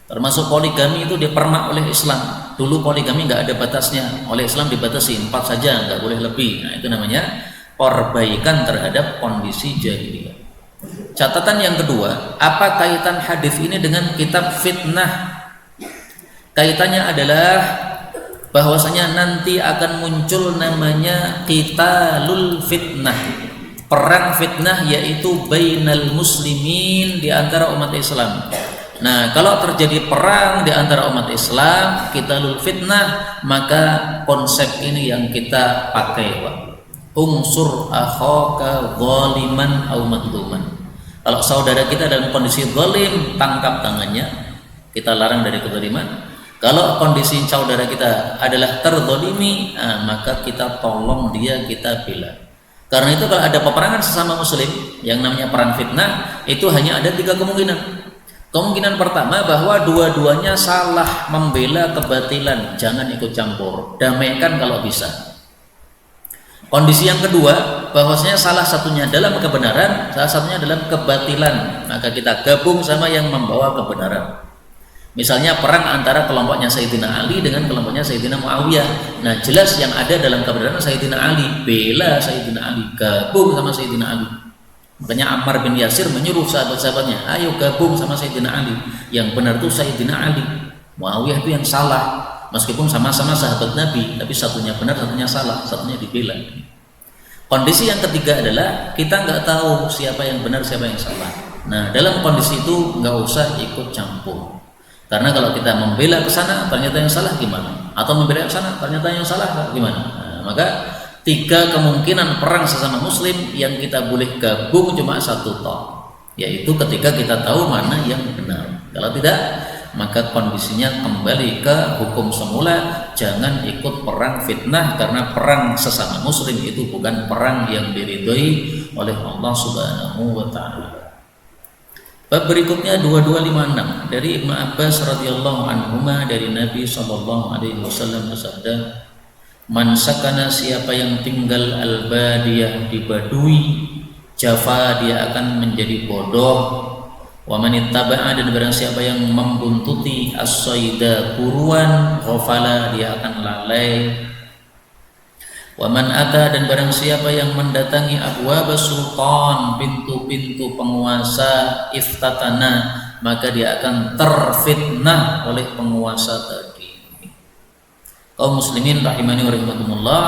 termasuk poligami itu dipermak oleh Islam. Dulu poligami nggak ada batasnya, oleh Islam dibatasi 4 saja, nggak boleh lebih. Nah, itu namanya perbaikan terhadap kondisi jahiliyah. Catatan yang kedua, apa kaitan hadis ini dengan kitab fitnah? Kaitannya adalah bahwasanya nanti akan muncul namanya qitalul fitnah, perang fitnah, yaitu bainal muslimin, di antara umat Islam. Nah, kalau terjadi perang di antara umat Islam, qitalul fitnah, maka konsep ini yang kita pakai, Pak. Unsur akhaka zaliman aw madluman. Kalau saudara kita dalam kondisi zalim, tangkap tangannya, kita larang dari kezaliman. Kalau kondisi saudara kita adalah terzalimi, maka kita tolong dia, kita bela. Karena itu kalau ada peperangan sesama muslim yang namanya perang fitnah, itu hanya ada 3 kemungkinan. Kemungkinan pertama, bahwa dua-duanya salah membela kebatilan, jangan ikut campur, damaikan kalau bisa. Kondisi yang kedua, bahwasanya salah satunya dalam kebenaran, salah satunya dalam kebatilan, maka kita gabung sama yang membawa kebenaran. Misalnya perang antara kelompoknya Sayyidina Ali dengan kelompoknya Sayyidina Muawiyah. Nah, jelas yang ada dalam kebenaran Sayyidina Ali, bela Sayyidina Ali, gabung sama Sayyidina Ali. Makanya Ammar bin Yasir menyuruh sahabat-sahabatnya, ayo gabung sama Sayyidina Ali. Yang benar itu Sayyidina Ali, Muawiyah itu yang salah. Meskipun sama-sama sahabat Nabi, tapi satunya benar, satunya salah, satunya dibela. Kondisi yang ketiga adalah kita nggak tahu siapa yang benar, siapa yang salah. Nah, dalam kondisi itu nggak usah ikut campur. Karena kalau kita membela ke sana ternyata yang salah gimana? Atau membela ke sana ternyata yang salah gimana? Nah, maka 3 kemungkinan perang sesama muslim yang kita boleh gabung cuma 1 toh, yaitu ketika kita tahu mana yang benar. Kalau tidak, maka kondisinya kembali ke hukum semula, jangan ikut perang fitnah, karena perang sesama muslim itu bukan perang yang diridhoi oleh Allah Subhanahu wa taala. Bab berikutnya 2256 dari Ibnu Abbas radhiyallahu anhuma, dari Nabi sallallahu alaihi wasallam bersabda, man sakana, siapa yang tinggal al-badiyah, di badui, jafa, dia akan menjadi bodoh. Wa man ittaba'a, dan barang siapa yang membuntuti as-sayda, buruan, ghafala, dia akan lalai. Wa man ata, dan barang siapa yang mendatangi abwaba sultan, pintu-pintu penguasa, iftatana, maka dia akan terfitnah oleh penguasa tadi. Kaum muslimin rahimani wa rahimakumullah,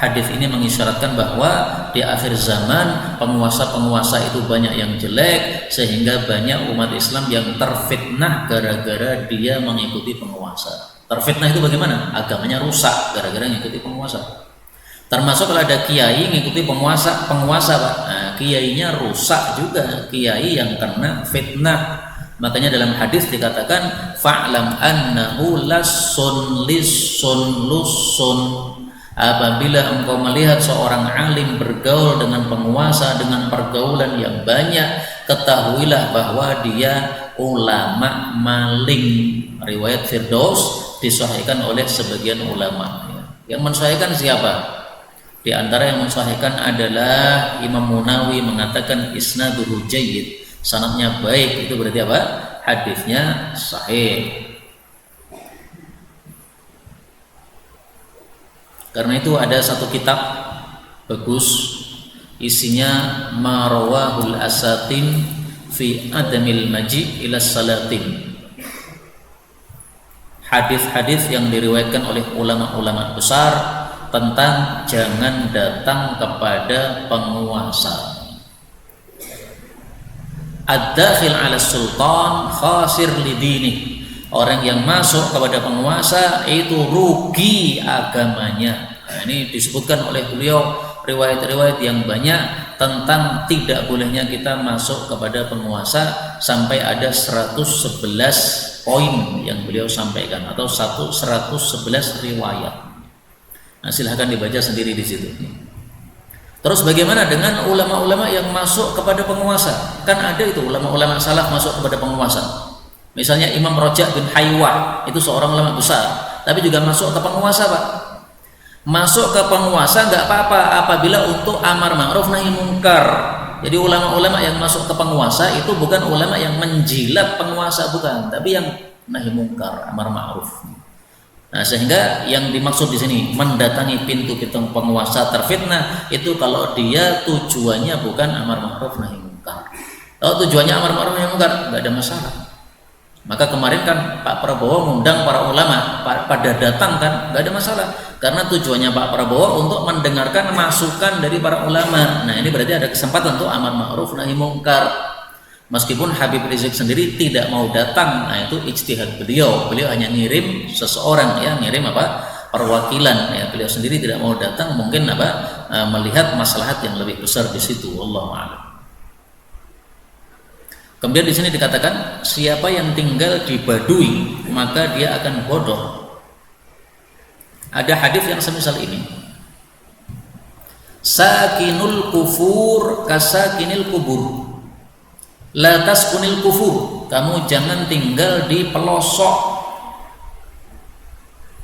hadis ini mengisyaratkan bahwa di akhir zaman penguasa-penguasa itu banyak yang jelek, sehingga banyak umat Islam yang terfitnah gara-gara dia mengikuti penguasa. Terfitnah itu bagaimana? Agamanya rusak gara-gara mengikuti penguasa. Termasuk kalau ada kiai mengikuti penguasa Pak. Nah, kiainya rusak juga, kiai yang kena fitnah. Makanya dalam hadis dikatakan fa'lam annahu lassun lissun lussun. Apabila engkau melihat seorang alim bergaul dengan penguasa dengan pergaulan yang banyak, ketahuilah bahwa dia ulama maling. Riwayat Firdaus disahihkan oleh sebagian ulama. Yang mensahihkan siapa? Di antara yang mensahihkan adalah Imam Munawi, mengatakan isnaduhu jayyid, sanadnya baik. Itu berarti apa? Hadisnya sahih. Karena itu ada satu kitab bagus, isinya marawahul asatin fi adamil maji ila salatin. Hadis-hadis yang diriwayatkan oleh ulama-ulama besar tentang jangan datang kepada penguasa. Ad-dakhil 'ala sultan khasir lidini. Orang yang masuk kepada penguasa itu rugi agamanya. Nah, ini disebutkan oleh beliau riwayat-riwayat yang banyak tentang tidak bolehnya kita masuk kepada penguasa, sampai ada 111 poin yang beliau sampaikan, atau 111 riwayat. Nah, silahkan dibaca sendiri di situ. Terus bagaimana dengan ulama-ulama yang masuk kepada penguasa? Kan ada itu ulama-ulama salaf masuk kepada penguasa. Misalnya Imam Raja' bin Haywah, itu seorang ulama besar, tapi juga masuk ke penguasa Pak. Masuk ke penguasa nggak apa-apa apabila untuk amar ma'ruf nahi munkar. Jadi ulama-ulama yang masuk ke penguasa itu bukan ulama yang menjilat penguasa, bukan, tapi yang nahi munkar, amar ma'ruf. Nah, sehingga yang dimaksud di sini mendatangi pintu-pintu penguasa terfitnah itu kalau dia tujuannya bukan amar ma'ruf nahi munkar. Kalau tujuannya amar ma'ruf nahi munkar nggak ada masalah. Maka kemarin kan Pak Prabowo mengundang para ulama pada datang kan, nggak ada masalah. Karena tujuannya Pak Prabowo untuk mendengarkan masukan dari para ulama. Nah ini berarti ada kesempatan untuk amar ma'ruf nahi munkar. Meskipun Habib Rizik sendiri tidak mau datang, nah itu ijtihad beliau hanya ngirim seseorang, ya ngirim perwakilan, ya beliau sendiri tidak mau datang, mungkin melihat maslahat yang lebih besar di situ. Wallahu a'lam. Kemudian di sini dikatakan siapa yang tinggal di Badui maka dia akan bodoh. Ada hadis yang semisal ini. Sakinul kufur kasakinil kubur. La taskunil kufur, kamu jangan tinggal di pelosok.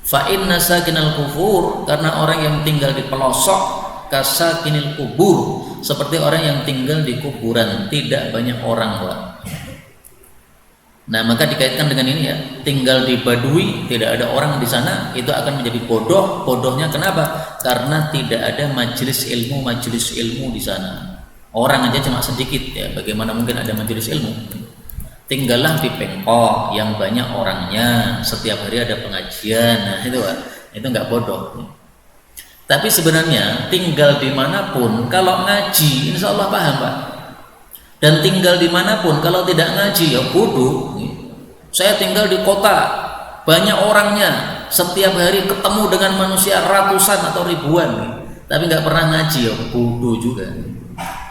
Fa inna sakinal kufur, karena orang yang tinggal di pelosok kasakinil kubur, seperti orang yang tinggal di kuburan, tidak banyak orang, Pak. Nah, maka dikaitkan dengan ini ya, tinggal di Badui, tidak ada orang di sana, itu akan menjadi bodoh. Bodohnya kenapa? Karena tidak ada majelis ilmu di sana. Orang aja cuma sedikit, ya bagaimana mungkin ada majelis ilmu? Tinggallah di Pengkok yang banyak orangnya, setiap hari ada pengajian. Nah itu Pak, itu nggak bodoh. Tapi sebenarnya tinggal dimanapun kalau ngaji insya Allah paham Pak. Dan tinggal dimanapun kalau tidak ngaji ya bodoh. Saya tinggal di kota banyak orangnya, setiap hari ketemu dengan manusia ratusan atau ribuan, tapi nggak pernah ngaji ya bodoh juga.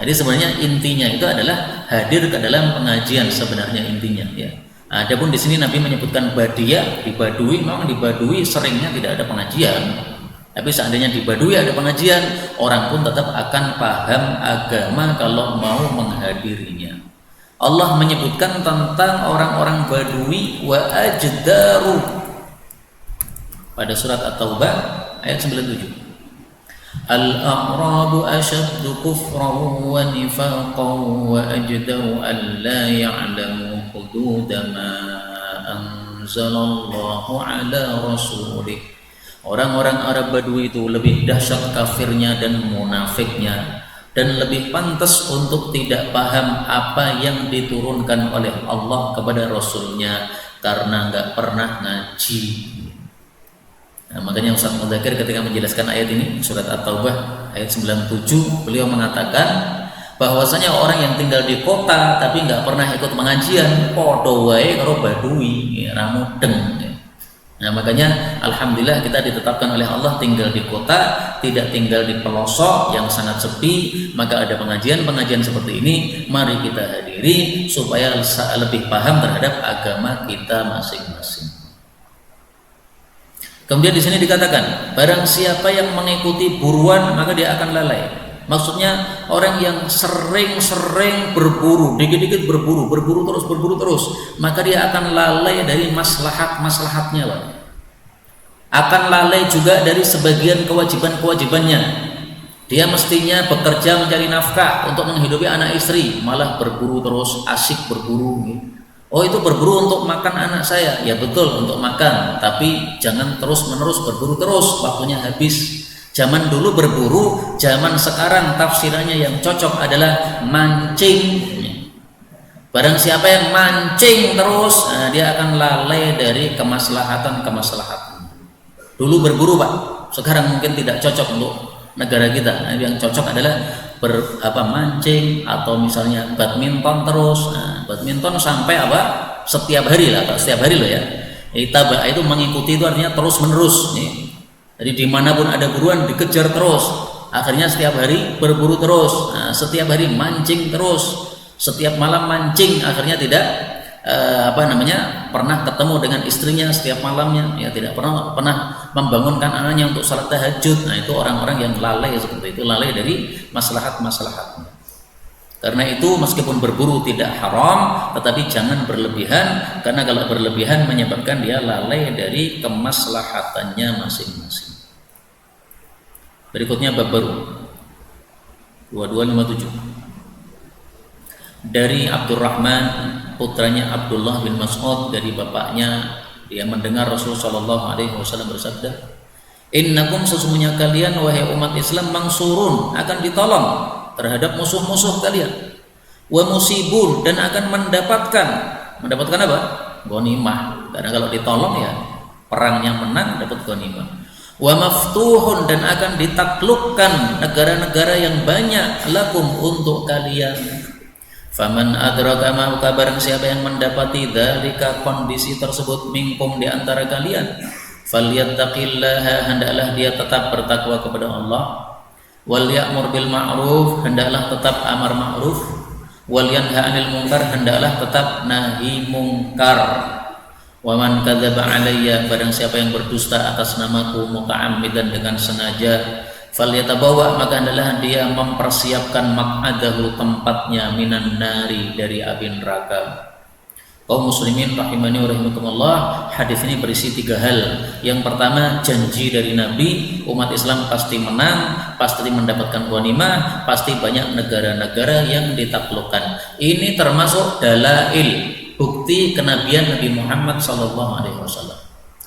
Jadi sebenarnya intinya itu adalah hadir ke dalam pengajian sebenarnya intinya ya. Adapun di sini Nabi menyebutkan Badiyah, di Badui, memang di Badui seringnya tidak ada pengajian. Tapi seandainya di Badui ada pengajian, orang pun tetap akan paham agama kalau mau menghadirinya. Allah menyebutkan tentang orang-orang Badui wa ajdaru pada surat At-Taubah ayat 97. Al-a'rabu asyaddu kufran wa nifaqan wa ajdaru an la ya'lamu hududa ma anzalallahu ala rasulih. Orang-orang Arab Badui itu lebih dahsyat kafirnya dan munafiknya, dan lebih pantas untuk tidak paham apa yang diturunkan oleh Allah kepada Rasulnya karena nggak pernah ngaji. Nah, makanya Ustaz Mudzakkir ketika menjelaskan ayat ini surat At-Taubah ayat 97 beliau mengatakan bahwasanya orang yang tinggal di kota tapi nggak pernah ikut pengajian podo wae karo Badui ya, ramudeng. Nah makanya alhamdulillah kita ditetapkan oleh Allah tinggal di kota, tidak tinggal di pelosok yang sangat sepi. Maka ada pengajian seperti ini, mari kita hadiri supaya lebih paham terhadap agama kita masing-masing. Kemudian di sini dikatakan barang siapa yang mengikuti buruan maka dia akan lalai. Maksudnya orang yang sering-sering berburu, dikit-dikit berburu terus, maka dia akan lalai dari maslahat-maslahatnya, Pak. Akan lalai juga dari sebagian kewajiban-kewajibannya. Dia mestinya bekerja mencari nafkah untuk menghidupi anak istri, malah berburu terus, asyik berburu. Oh itu berburu untuk makan anak saya, ya betul untuk makan, tapi jangan terus-menerus berburu terus, waktunya habis. Zaman dulu berburu, zaman sekarang tafsirannya yang cocok adalah mancing. Barang siapa yang mancing terus, nah, dia akan lalai dari kemaslahatan. Dulu berburu Pak, sekarang mungkin tidak cocok untuk negara kita. Nah, yang cocok adalah mancing atau misalnya badminton terus. Nah, badminton sampai setiap hari lah, setiap hari loh ya. Itu mengikuti itu artinya terus menerus nih. Jadi dimanapun ada buruan dikejar terus, akhirnya setiap hari berburu terus, nah, setiap hari mancing terus, setiap malam mancing, akhirnya tidak pernah ketemu dengan istrinya setiap malamnya, ya tidak pernah membangunkan anaknya untuk salat tahajud. Nah itu orang-orang yang lalai seperti itu, lalai dari maslahat-maslahatnya. Karena itu meskipun berburu tidak haram, tetapi jangan berlebihan, karena kalau berlebihan menyebabkan dia lalai dari kemaslahatannya masing-masing. Berikutnya bab baru 2257 dari Abdurrahman putranya Abdullah bin Mas'ud dari bapaknya Dia mendengar Rasul sallallahu alaihi wasallam bersabda, "Innakum sesungguhnya kalian wahai umat Islam mansurun akan ditolong terhadap musuh-musuh kalian. Wa musibun dan akan mendapatkan apa? Ghanimah. Karena kalau ditolong ya perangnya menang dapat ghanimah. Wa maftuhun dan akan ditaklukkan negara-negara yang banyak lakum untuk kalian. Faman adraka maka barang siapa yang mendapati dzalika kondisi tersebut minkum di antara kalian, falyattaqillaha hendaklah dia tetap bertakwa kepada Allah, wal ya'mur bil ma'ruf hendaklah tetap amar ma'ruf, wal yanha 'anil munkar hendaklah tetap nahi mungkar. Wa man kadzaba alayya barang siapa yang berdusta atas namaku muta'ammidan dengan sengaja, falyatabawa maka hendaklah dia mempersiapkan maq'adahu tempatnya minan nari dari api neraka. Kaum muslimin rahimani wa rahimakumullah, hadis ini berisi 3 hal. Yang pertama, janji dari Nabi, umat Islam pasti menang, pasti mendapatkan ghanimah, pasti banyak negara-negara yang ditaklukkan. Ini termasuk dalail, bukti kenabian Nabi Muhammad SAW.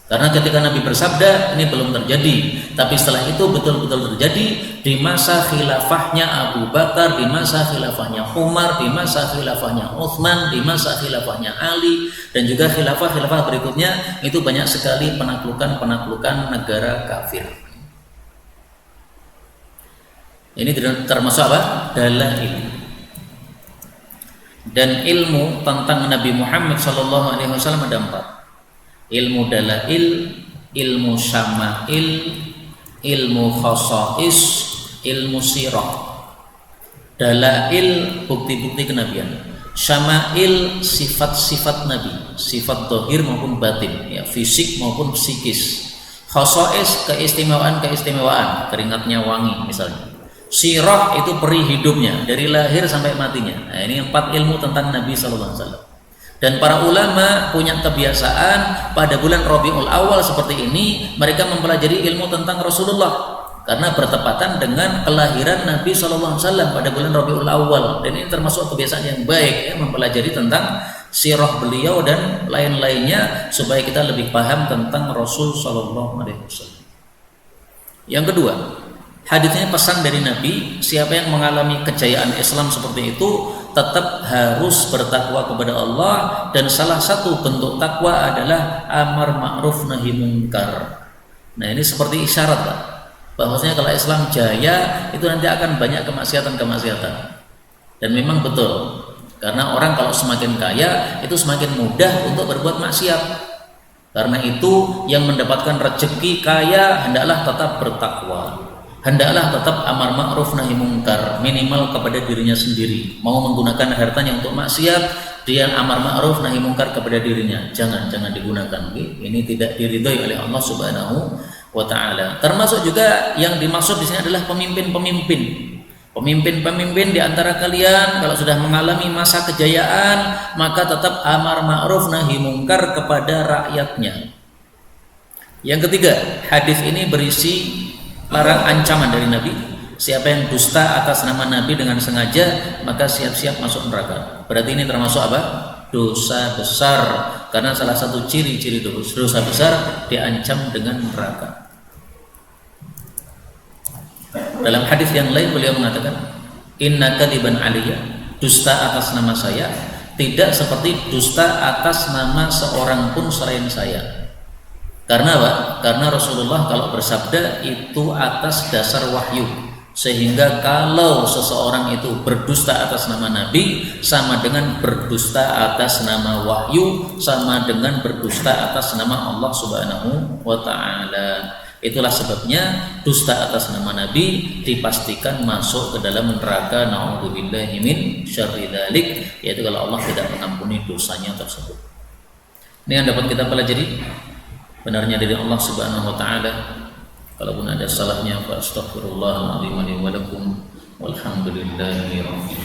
Karena ketika Nabi bersabda ini belum terjadi, tapi setelah itu betul-betul terjadi di masa khilafahnya Abu Bakar, di masa khilafahnya Umar, di masa khilafahnya Utsman, di masa khilafahnya Ali, dan juga khilafah-khilafah berikutnya. Itu banyak sekali penaklukan negara kafir. Ini termasuk apa? Dalail. Dan ilmu tentang Nabi Muhammad SAW ada 4. Ilmu dalail, ilmu syama'il, ilmu khasa'is, ilmu sirah. Dalail bukti-bukti kenabian, syama'il sifat-sifat Nabi, sifat zahir maupun batin, ya, fisik maupun psikis. Khasa'is keistimewaan, keringatnya wangi misalnya. Sirah itu peri hidupnya dari lahir sampai matinya. Nah, ini 4 ilmu tentang Nabi sallallahu alaihi wasallam. Dan para ulama punya kebiasaan pada bulan Rabiul Awal seperti ini mereka mempelajari ilmu tentang Rasulullah karena bertepatan dengan kelahiran Nabi SAW pada bulan Rabiul Awal. Dan ini termasuk kebiasaan yang baik, ya, mempelajari tentang sirah beliau dan lain-lainnya supaya kita lebih paham tentang Rasul SAW. Yang kedua, hadisnya pesan dari Nabi, siapa yang mengalami kejayaan Islam seperti itu tetap harus bertakwa kepada Allah, dan salah satu bentuk takwa adalah amar ma'ruf nahi munkar. Nah, ini seperti isyarat, Pak, bahwasanya kalau Islam jaya itu nanti akan banyak kemaksiatan. Dan memang betul, karena orang kalau semakin kaya itu semakin mudah untuk berbuat maksiat. Karena itu yang mendapatkan rezeki kaya hendaklah tetap bertakwa, hendaklah tetap amar ma'ruf nahi mungkar, minimal kepada dirinya sendiri. Mau menggunakan hartanya untuk maksiat, dia amar ma'ruf nahi mungkar kepada dirinya, jangan digunakan. Ini tidak diridhoi oleh Allah Subhanahu wa taala. Termasuk juga yang dimaksud di sini adalah pemimpin-pemimpin di antara kalian kalau sudah mengalami masa kejayaan, maka tetap amar ma'ruf nahi mungkar kepada rakyatnya. Yang ketiga, hadis ini berisi larang ancaman dari Nabi. Siapa yang dusta atas nama Nabi dengan sengaja, maka siap-siap masuk neraka. Berarti ini termasuk apa? Dosa besar. Karena salah satu ciri-ciri dosa besar diancam dengan neraka. Dalam hadis yang lain beliau mengatakan, inna kadiban aliyya, dusta atas nama saya tidak seperti dusta atas nama seorang pun selain saya. Karena apa? Karena Rasulullah kalau bersabda itu atas dasar wahyu, sehingga kalau seseorang itu berdusta atas nama Nabi sama dengan berdusta atas nama wahyu, sama dengan berdusta atas nama Allah Subhanahu wa taala. Itulah sebabnya dusta atas nama Nabi dipastikan masuk ke dalam neraka, na'udzubillahi min syarri dzalik, yaitu kalau Allah tidak mengampuni dosanya tersebut. Ini yang dapat kita pelajari, benarnya dari Allah Subhanahu wa taala. Kalaupun ada salahnya, fa astaghfirullahaladzim wa lakum walhamdulillahi rabbil alamin.